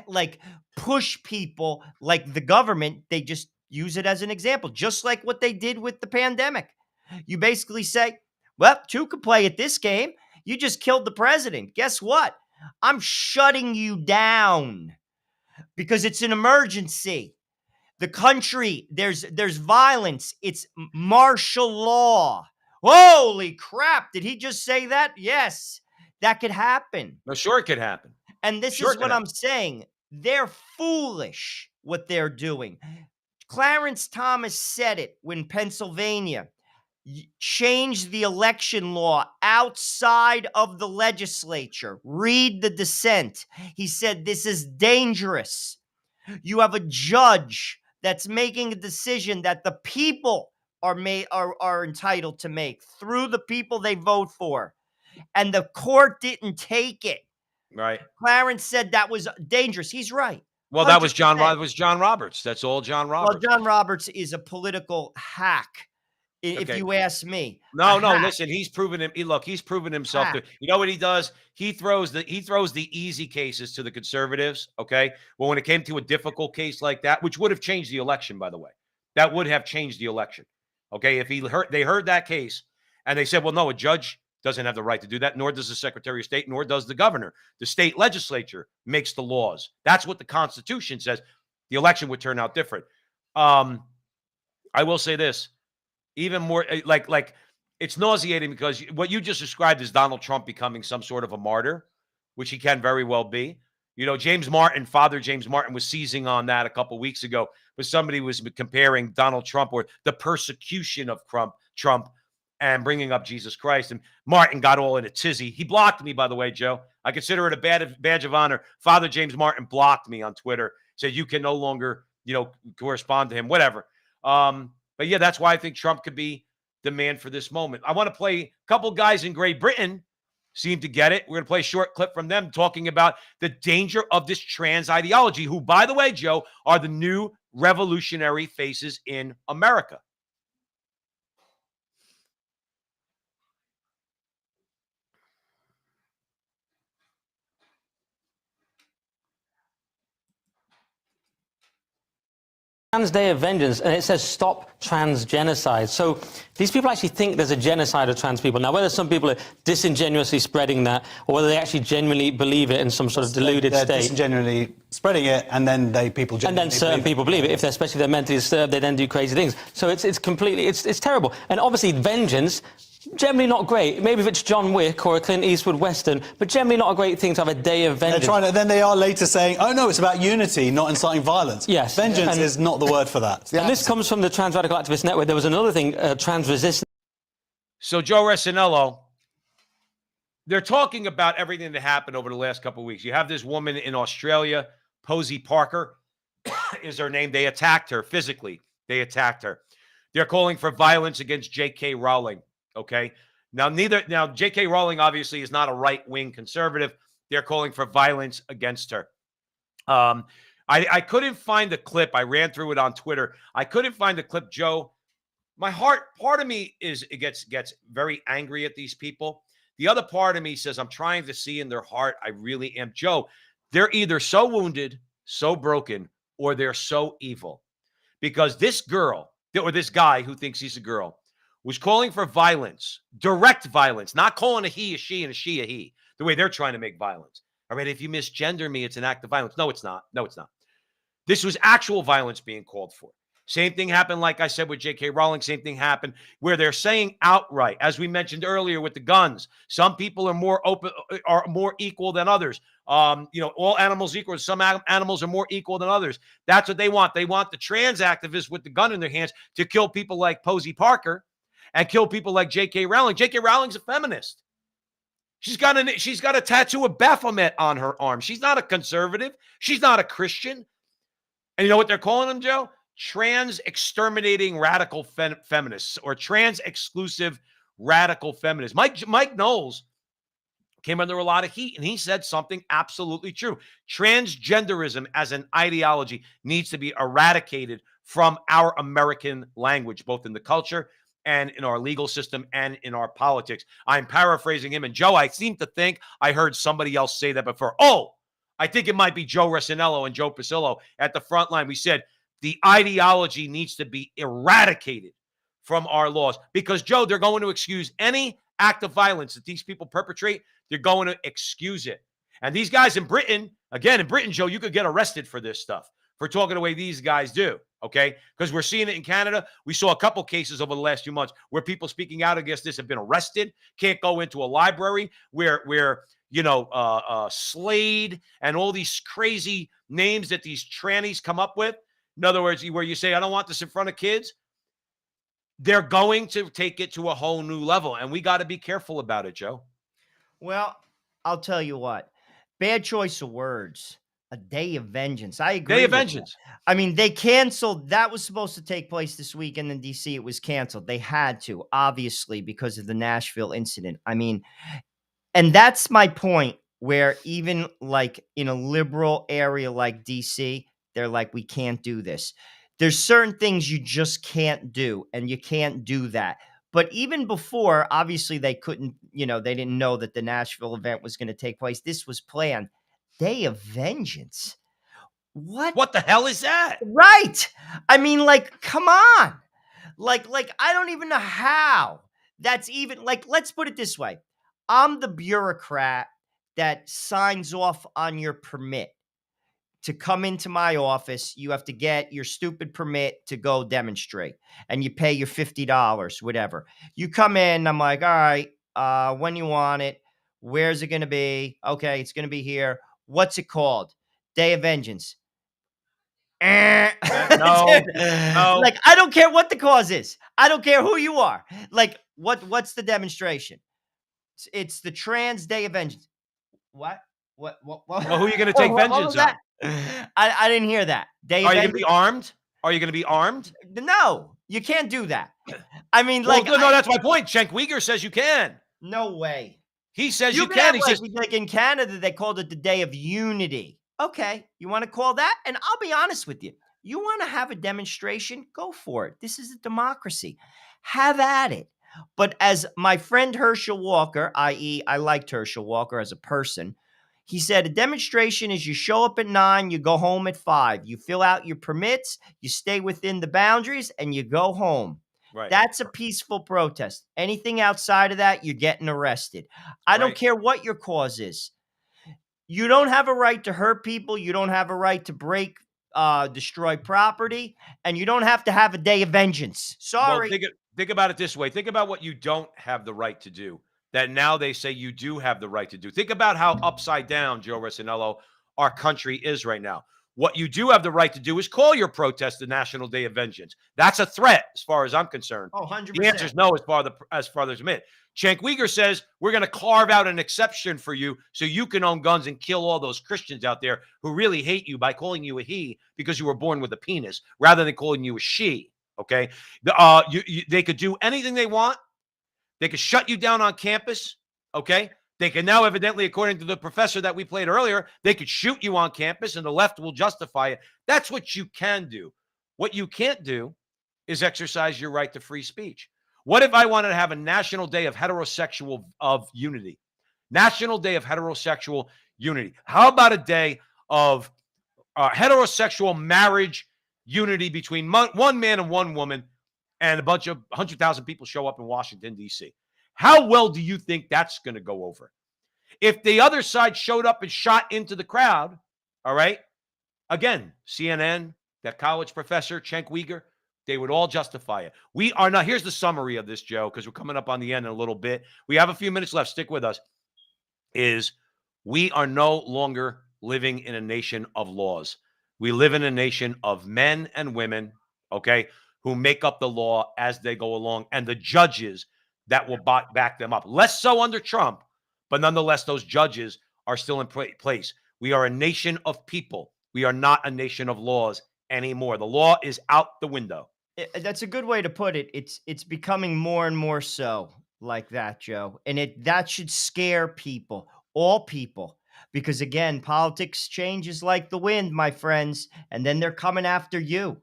like, push people, like the government. They just use it as an example, just like what they did with the pandemic. You basically say, well, two could play at this game. You just killed the president. Guess what? I'm shutting you down because it's an emergency. The country, there's violence. It's martial law. Holy crap. Did he just say that? Yes, that could happen. No, sure it could happen. And this is what I'm saying. They're foolish what they're doing. Clarence Thomas said it when Pennsylvania changed the election law outside of the legislature. Read the dissent. He said this is dangerous. You have a judge that's making a decision that the people are entitled to make through the people they vote for. And the court didn't take it. Right. Clarence said that was dangerous. He's right. Well, 100%. that was John Roberts. That's all John Roberts. Well, John Roberts is a political hack, if you ask me. No, listen, he's proven himself. You know what he does? He throws the easy cases to the conservatives, okay? Well, when it came to a difficult case like that, which would have changed the election, by the way. That would have changed the election. Okay? If they heard that case and they said, "Well, no, a judge doesn't have the right to do that, nor does the Secretary of State, nor does the governor. The state legislature makes the laws." That's what the Constitution says. The election would turn out different. I will say this. Even more, like it's nauseating because what you just described is Donald Trump becoming some sort of a martyr, which he can very well be. You know, Father James Martin was seizing on that a couple weeks ago, but somebody was comparing Donald Trump or the persecution of Trump and bringing up Jesus Christ. And Martin got all in a tizzy. He blocked me, by the way, Joe. I consider it a badge of honor. Father James Martin blocked me on Twitter, said you can no longer, correspond to him, whatever. But yeah, that's why I think Trump could be the man for this moment. I want to play a couple guys in Great Britain seem to get it. We're going to play a short clip from them talking about the danger of this trans ideology, who, by the way, Joe, are the new revolutionary faces in America. Trans Day of Vengeance, and it says stop trans genocide. So these people actually think there's a genocide of trans people. Now, whether some people are disingenuously spreading that, or whether they actually genuinely believe it in some sort of deluded they're state. Disingenuinely spreading it, and then certain people believe it. If especially if they're mentally disturbed, they then do crazy things. So it's completely terrible. And obviously, vengeance. Generally not great. Maybe if it's John Wick or a Clint Eastwood Western, but generally not a great thing to have a day of vengeance. Then they are later saying, oh no, it's about unity, not inciting violence. Yes. Vengeance is not the word for that. And this comes from the Trans Radical Activist Network. There was another thing, trans resistance. So Joe Resinello, they're talking about everything that happened over the last couple of weeks. You have this woman in Australia, Posey Parker is her name. They attacked her physically. They attacked her. They're calling for violence against J.K. Rowling. Okay. Now, J.K. Rowling obviously is not a right-wing conservative. They're calling for violence against her. I couldn't find the clip. I ran through it on Twitter. I couldn't find the clip, Joe. My part of me gets very angry at these people. The other part of me says, I'm trying to see in their heart. I really am. Joe, they're either so wounded, so broken, or they're so evil. Because this girl, or this guy who thinks he's a girl, was calling for violence, direct violence, not calling a he a she and a she a he, the way they're trying to make violence. All right, if you misgender me, it's an act of violence. No, it's not. No, it's not. This was actual violence being called for. Same thing happened, like I said, with J.K. Rowling. Same thing happened where they're saying outright, as we mentioned earlier with the guns, some people are more open, are more equal than others. All animals equal. Some animals are more equal than others. That's what they want. They want the trans activists with the gun in their hands to kill people like Posey Parker and kill people like J.K. Rowling. J.K. Rowling's a feminist. She's got a tattoo of Baphomet on her arm. She's not a conservative. She's not a Christian. And you know what they're calling them, Joe? Trans exterminating radical feminists or trans exclusive radical feminists. Mike Knowles came under a lot of heat, and he said something absolutely true. Transgenderism as an ideology needs to be eradicated from our American language, both in the culture and in our legal system and in our politics. I'm paraphrasing him. And Joe, I seem to think I heard somebody else say that before. Oh, I think it might be Joe Resinello and Joe Pasillo at the front line. We said the ideology needs to be eradicated from our laws because, Joe, they're going to excuse any act of violence that these people perpetrate. They're going to excuse it. And these guys in Britain, Joe, you could get arrested for this stuff, for talking the way these guys do, okay? Because we're seeing it in Canada. We saw a couple cases over the last few months where people speaking out against this have been arrested, can't go into a library where Slade and all these crazy names that these trannies come up with. In other words, where you say, I don't want this in front of kids. They're going to take it to a whole new level, and we got to be careful about it, Joe. Well, I'll tell you what. Bad choice of words. A day of vengeance. I agree. Day of with vengeance. that. I mean, they canceled. That was supposed to take place this weekend in D.C. It was canceled. They had to, obviously, because of the Nashville incident. I mean, and that's my point, where even like in a liberal area like D.C., they're like, we can't do this. There's certain things you just can't do, and you can't do that. But even before, obviously, they couldn't, they didn't know that the Nashville event was going to take place. This was planned. Day of vengeance. What the hell is that? Right. I mean, like, come on. Like, I don't even know how that's even, like, let's put it this way. I'm the bureaucrat that signs off on your permit to come into my office. You have to get your stupid permit to go demonstrate, and you pay your $50, whatever. You come in, I'm like, all right, when you want it, where's it going to be? Okay, it's going to be here. What's it called? Day of Vengeance. No. Like, I don't care what the cause is. I don't care who you are. Like, what's the demonstration? It's the Trans Day of Vengeance. What? Well, who are you going to take vengeance on? I didn't hear that. Are you going to be armed? Are you going to be armed? No, you can't do that. I mean, no, that's my point. Cenk Uygur says you can. No way. He says you can. He says, like in Canada, they called it the Day of Unity. Okay, you want to call that? And I'll be honest with you. You want to have a demonstration? Go for it. This is a democracy. Have at it. But as my friend Herschel Walker, i.e., I liked Herschel Walker as a person, he said a demonstration is you show up at 9, you go home at 5. You fill out your permits, you stay within the boundaries, and you go home. Right. That's a peaceful protest. Anything outside of that, you're getting arrested. I don't care what your cause is. You don't have a right to hurt people. You don't have a right to destroy property, and you don't have to have a day of vengeance. Sorry. Well, think about it this way. Think about what you don't have the right to do that now they say you do have the right to do. Think about how upside down, Joe Resinello, our country is right now. What you do have the right to do is call your protest the National Day of Vengeance. That's a threat as far as I'm concerned. Oh, 100%. The answer is no as far as admit. Cenk Uygur says we're going to carve out an exception for you so you can own guns and kill all those Christians out there who really hate you by calling you a he because you were born with a penis rather than calling you a she, okay? They could do anything they want. They could shut you down on campus, okay? They can now, evidently, according to the professor that we played earlier, they could shoot you on campus and the left will justify it. That's what you can do. What you can't do is exercise your right to free speech. What if I wanted to have a national day of heterosexual unity? National Day of Heterosexual Unity. How about a day of heterosexual marriage unity between one man and one woman, and a bunch of 100,000 people show up in Washington, D.C.? How well do you think that's going to go over? If the other side showed up and shot into the crowd, all right, again, CNN, that college professor, Cenk Uygur, They would all justify it. We are not. Here's the summary of this, Joe, because we're coming up on the end in a little bit. We have a few minutes left. Stick with us. We are no longer living in a nation of laws. We live in a nation of men and women, okay, who make up the law as they go along, and the judges that will back them up. Less so under Trump, but nonetheless, those judges are still in place. We are a nation of people. We are not a nation of laws anymore. The law is out the window. That's a good way to put it. It's becoming more and more so like that, Joe. And that should scare people, all people, because again, politics changes like the wind, my friends, and then they're coming after you.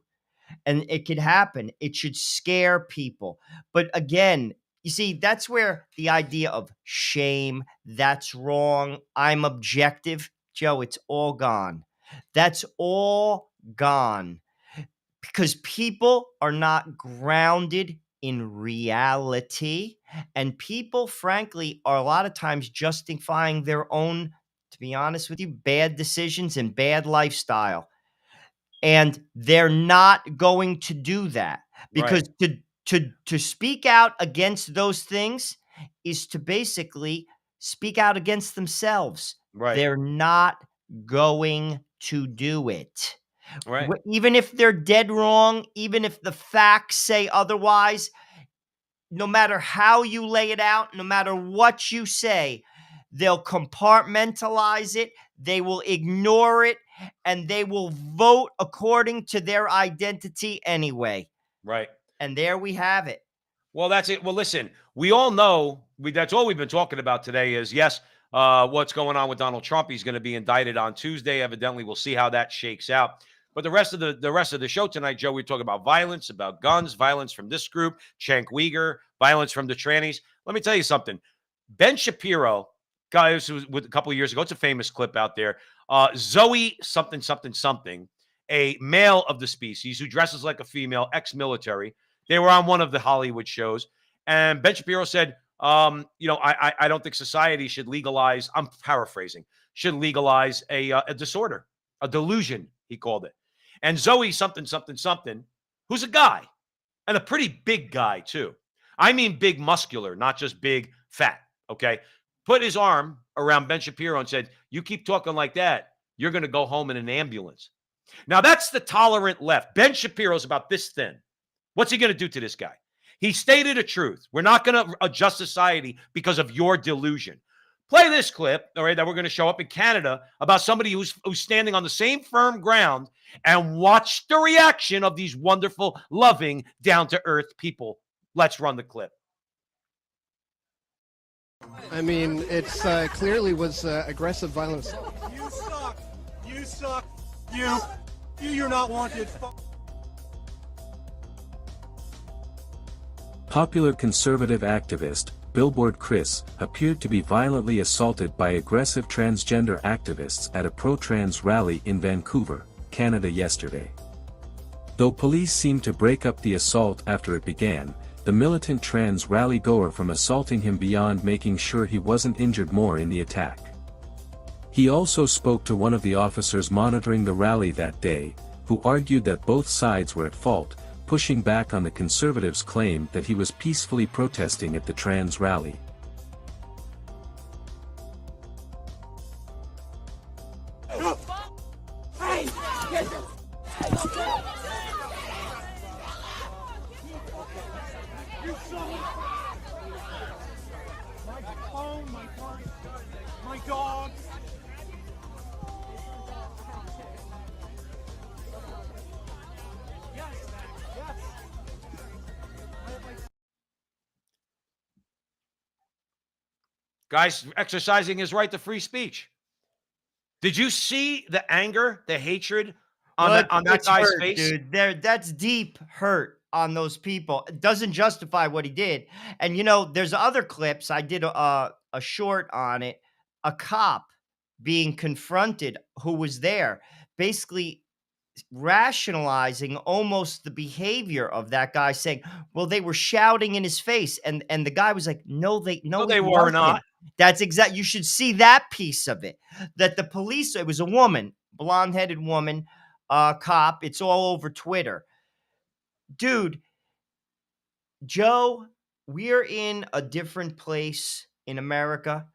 And it could happen. It should scare people. But again, you see, that's where the idea of shame, that's wrong, I'm objective, Joe, it's all gone. That's all gone because people are not grounded in reality. And people, frankly, are a lot of times justifying their own, to be honest with you, bad decisions and bad lifestyle. And they're not going to do that because to speak out against those things is to basically speak out against themselves. Right. They're not going to do it. Right. Even if they're dead wrong, even if the facts say otherwise, no matter how you lay it out, no matter what you say, they'll compartmentalize it, they will ignore it, and they will vote according to their identity anyway. Right. And there we have it. Well, that's it. Well, listen, we all know that's all we've been talking about today is, yes, what's going on with Donald Trump. He's going to be indicted on Tuesday. Evidently, we'll see how that shakes out. But the rest of the show tonight, Joe, we talk about violence, about guns, violence from this group, Cenk Uyghur, violence from the trannies. Let me tell you something. Ben Shapiro, guys, who was a couple of years ago, it's a famous clip out there. Zoe something, a male of the species who dresses like a female, ex-military. They were on one of the Hollywood shows. And Ben Shapiro said, I don't think society should legalize, I'm paraphrasing, should legalize a disorder, a delusion, he called it. And Zoe something, who's a guy, and a pretty big guy too. I mean big muscular, not just big fat, okay? Put his arm around Ben Shapiro and said, you keep talking like that, you're going to go home in an ambulance. Now, that's the tolerant left. Ben Shapiro's about this thin. What's he going to do to this guy? He stated a truth. We're not going to adjust society because of your delusion. Play this clip, all right, that we're going to show up in Canada about somebody who's standing on the same firm ground, and watch the reaction of these wonderful, loving, down-to-earth people. Let's run the clip. I mean, it's clearly was aggressive violence. You suck. You suck. You're not wanted. Popular conservative activist, Billboard Chris, appeared to be violently assaulted by aggressive transgender activists at a pro-trans rally in Vancouver, Canada yesterday. Though police seemed to break up the assault after it began, the militant trans rally-goer from assaulting him beyond making sure he wasn't injured more in the attack. He also spoke to one of the officers monitoring the rally that day, who argued that both sides were at fault, pushing back on the conservatives' claim that he was peacefully protesting at the trans rally. My dog. Guys exercising his right to free speech. Did you see the anger, the hatred on that guy's hurt, face? Dude, that's deep hurt on those people. It doesn't justify what he did. And there's other clips. I did a short on it. A cop being confronted who was there, basically rationalizing almost the behavior of that guy, saying, well, they were shouting in his face. And the guy was like, no, they were not. That's exact. You should see that piece of it, that the police, it was a woman, blonde-headed woman, cop. It's all over Twitter. dude, Joe, we're in a different place in America.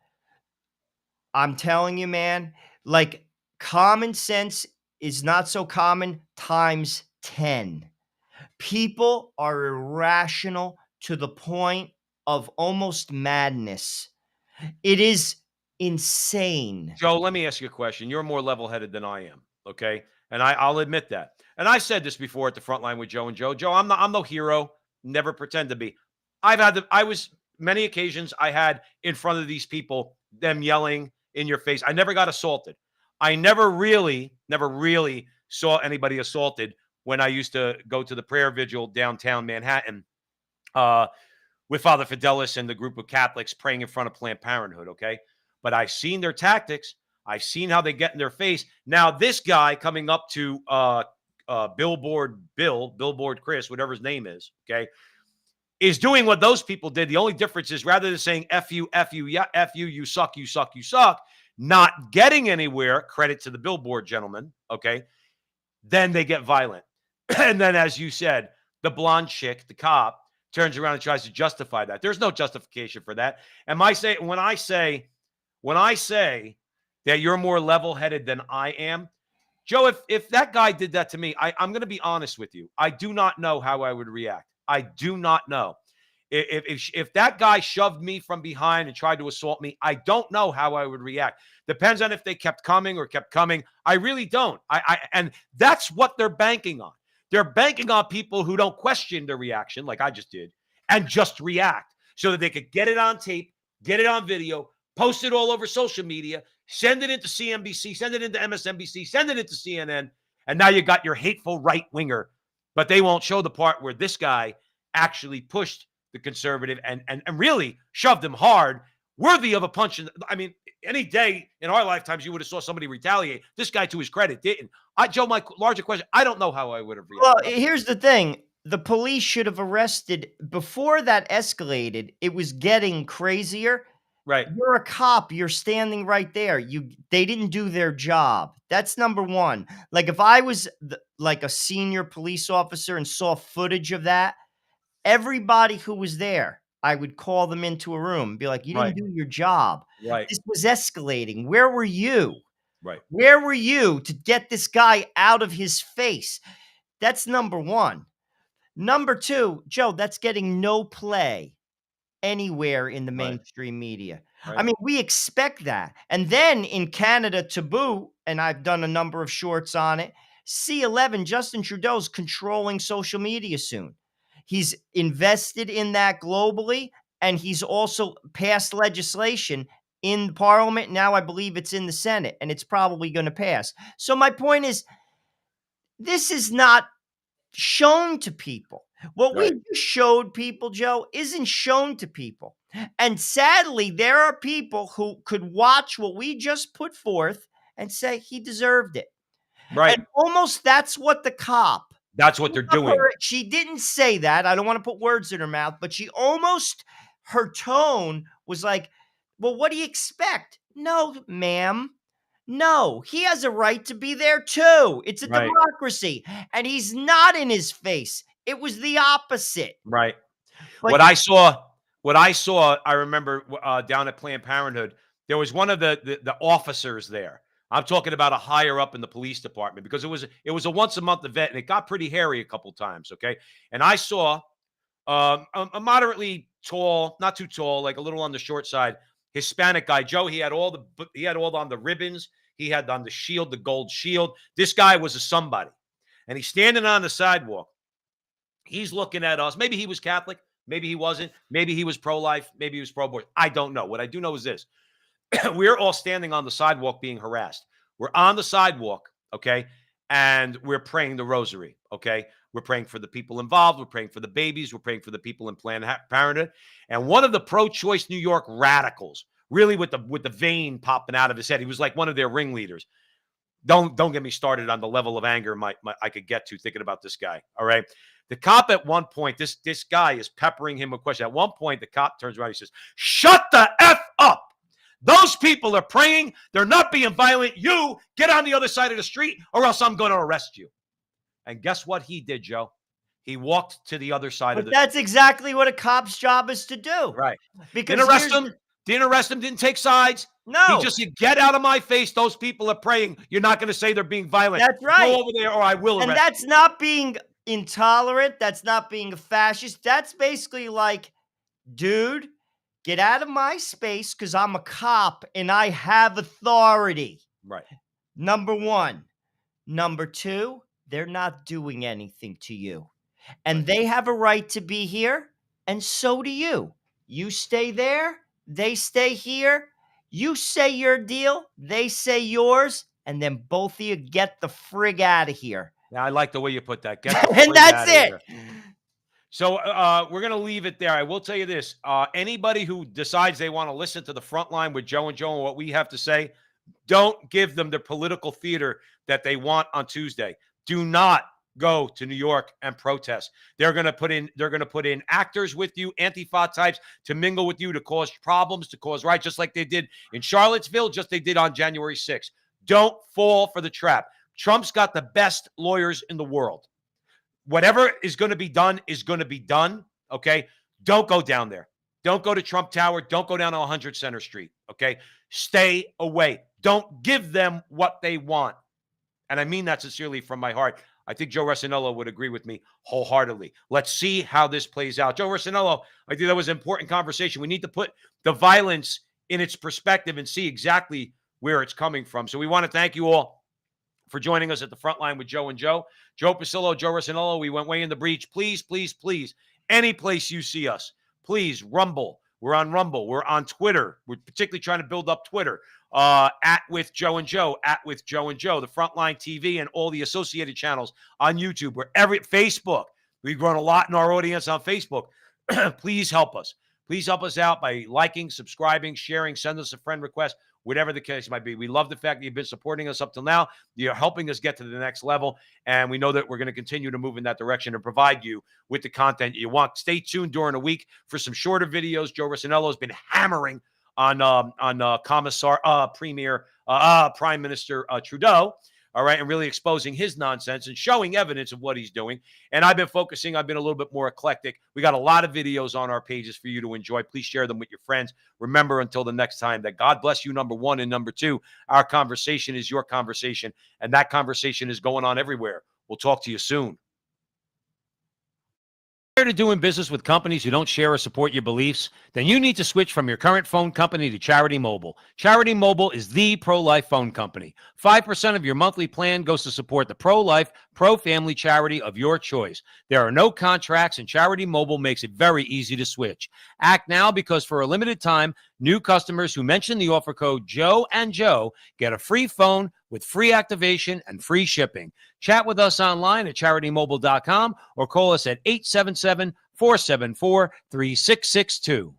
I'm telling you, man, like common sense is not so common times 10. People are irrational to the point of almost madness. It is insane. Joe, let me ask you a question. You're more level-headed than I am, okay? And I'll admit that. And I said this before at the front line with Joe and Joe. Joe, I'm no hero. Never pretend to be. I was many occasions I had in front of these people, them yelling in your face. I never got assaulted. I never really saw anybody assaulted when I used to go to the prayer vigil downtown Manhattan uh, with Father Fidelis and the group of Catholics praying in front of Planned Parenthood, okay? But I've seen their tactics. I've seen how they get in their face. Now, this guy coming up to Billboard Chris, whatever his name is, okay, is doing what those people did. The only difference is rather than saying F you, yeah, F you, you suck, you suck, you suck, not getting anywhere, credit to the Billboard gentleman, okay, then they get violent. And then, as you said, the blonde chick, the cop, turns around and tries to justify that. There's no justification for that. And when I say that you're more level-headed than I am, Joe, if that guy did that to me, I'm going to be honest with you. I do not know how I would react. I do not know. If that guy shoved me from behind and tried to assault me, I don't know how I would react. Depends on if they kept coming. I really don't. And that's what they're banking on. They're banking on people who don't question their reaction, like I just did, and just react so that they could get it on tape, get it on video, post it all over social media, send it into CNBC, send it into MSNBC, send it into CNN, and now you got your hateful right-winger. But they won't show the part where this guy actually pushed the conservative and really shoved him hard, worthy of a punch. I mean, any day in our lifetimes, you would have saw somebody retaliate. This guy, to his credit, didn't. Joe, my larger question, I don't know how I would have reacted. Well, here's the thing. The police should have arrested before that escalated. It was getting crazier. Right. You're a cop. You're standing right there. They didn't do their job. That's number one. Like if I was like a senior police officer and saw footage of that, everybody who was there, I would call them into a room and be like, you didn't do your job. Right. This was escalating. Where were you? Right. Where were you to get this guy out of his face? That's number one. Number two, Joe, that's getting no play anywhere in the mainstream media. Right. I mean, we expect that. And then in Canada, to boot, and I've done a number of shorts on it, C11, Justin Trudeau's controlling social media soon. He's invested in that globally, and he's also passed legislation in Parliament. Now I believe it's in the Senate, and it's probably going to pass. So my point is, this is not shown to people. What we just showed people, Joe, isn't shown to people. And sadly, there are people who could watch what we just put forth and say he deserved it. Right. And almost that's what the cop. That's what they're doing. She didn't say that. I don't want to put words in her mouth, but her tone was like, well, what do you expect? No, ma'am. No, he has a right to be there too. It's a democracy. And he's not in his face. It was the opposite. Right. But What I saw, I remember down at Planned Parenthood, there was one of the officers there. I'm talking about a higher up in the police department because it was a once a month event and it got pretty hairy a couple times. Okay. And I saw a moderately tall, not too tall, like a little on the short side, Hispanic guy. Joe, he had all on the ribbons. He had on the shield, the gold shield. This guy was a somebody. And he's standing on the sidewalk. He's looking at us. Maybe he was Catholic. Maybe he wasn't. Maybe he was pro-life. Maybe he was pro-abortion. I don't know. What I do know is this. We're all standing on the sidewalk being harassed. We're on the sidewalk, okay? And we're praying the rosary, okay? We're praying for the people involved. We're praying for the babies. We're praying for the people in Planned Parenthood. And one of the pro-choice New York radicals, really with the vein popping out of his head, he was like one of their ringleaders. Don't get me started on the level of anger I could get to thinking about this guy, all right? The cop at one point, this guy is peppering him with questions. At one point, the cop turns around and he says, "Shut the F up. Those people are praying. They're not being violent. You get on the other side of the street or else I'm going to arrest you." And guess what he did, Joe? He walked to the other side of But the. that's exactly what a cop's job is to do. Right. Because Didn't arrest here's him. Didn't arrest him. Didn't take sides. No. He just said, "Get out of my face. Those people are praying. You're not going to say they're being violent. That's right. Go over there, or I will arrest." And that's not being intolerant. That's not being a fascist. That's basically like, dude, get out of my space because I'm a cop and I have authority. Right. Number one. Number two, they're not doing anything to you. And they have a right to be here, and so do you. You stay there, they stay here. You say your deal, they say yours, and then both of you get the frig out of here. Now, I like the way you put that. Get the And frig that's out of it. here. So we're going to leave it there. I will tell you this. Anybody who decides they want to listen to the Frontline with Joe and Joe and what we have to say, don't give them the political theater that they want on Tuesday. Do not go to New York and protest. They're going to put in actors with you, Antifa types to mingle with you, to cause problems, to cause riots, just like they did in Charlottesville, just they did on January 6th. Don't fall for the trap. Trump's got the best lawyers in the world. Whatever is going to be done is going to be done, okay? Don't go down there. Don't go to Trump Tower. Don't go down to 100 Center Street, okay? Stay away. Don't give them what they want. And I mean that sincerely from my heart. I think Joe Rossinello would agree with me wholeheartedly. Let's see how this plays out. Joe Rossinello, I think that was an important conversation. We need to put the violence in its perspective and see exactly where it's coming from. So we want to thank you all for joining us at the Frontline with Joe and Joe. Joe Pasillo, Joe Rossinello, we went way in the breach. Please, please, please, any place you see us, please, Rumble. We're on Rumble. We're on Twitter. We're particularly trying to build up Twitter. At With Joe and Joe, at With Joe and Joe, the Frontline TV and all the associated channels on YouTube, Facebook. We've grown a lot in our audience on Facebook. Please help us. Please help us out by liking, subscribing, sharing, send us a friend request, whatever the case might be. We love the fact that you've been supporting us up till now. You're helping us get to the next level, and we know that we're going to continue to move in that direction and provide you with the content you want. Stay tuned during the week for some shorter videos. Joe Rossinello has been hammering on Prime Minister Trudeau, all right, and really exposing his nonsense and showing evidence of what he's doing. And I've been a little bit more eclectic. We got a lot of videos on our pages for you to enjoy. Please share them with your friends. Remember, until the next time, that God bless you, number one, and number two, our conversation is your conversation, and that conversation is going on everywhere. We'll talk to you soon. To doing business with companies who don't share or support your beliefs, then you need to switch from your current phone company to Charity Mobile. Charity Mobile is the pro-life phone company. 5% of your monthly plan goes to support the pro-life, pro-family charity of your choice. There are no contracts, and Charity Mobile makes it very easy to switch. Act now, because for a limited time, new customers who mention the offer code Joe and Joe get a free phone with free activation and free shipping. Chat with us online at CharityMobile.com or call us at 877-474-3662.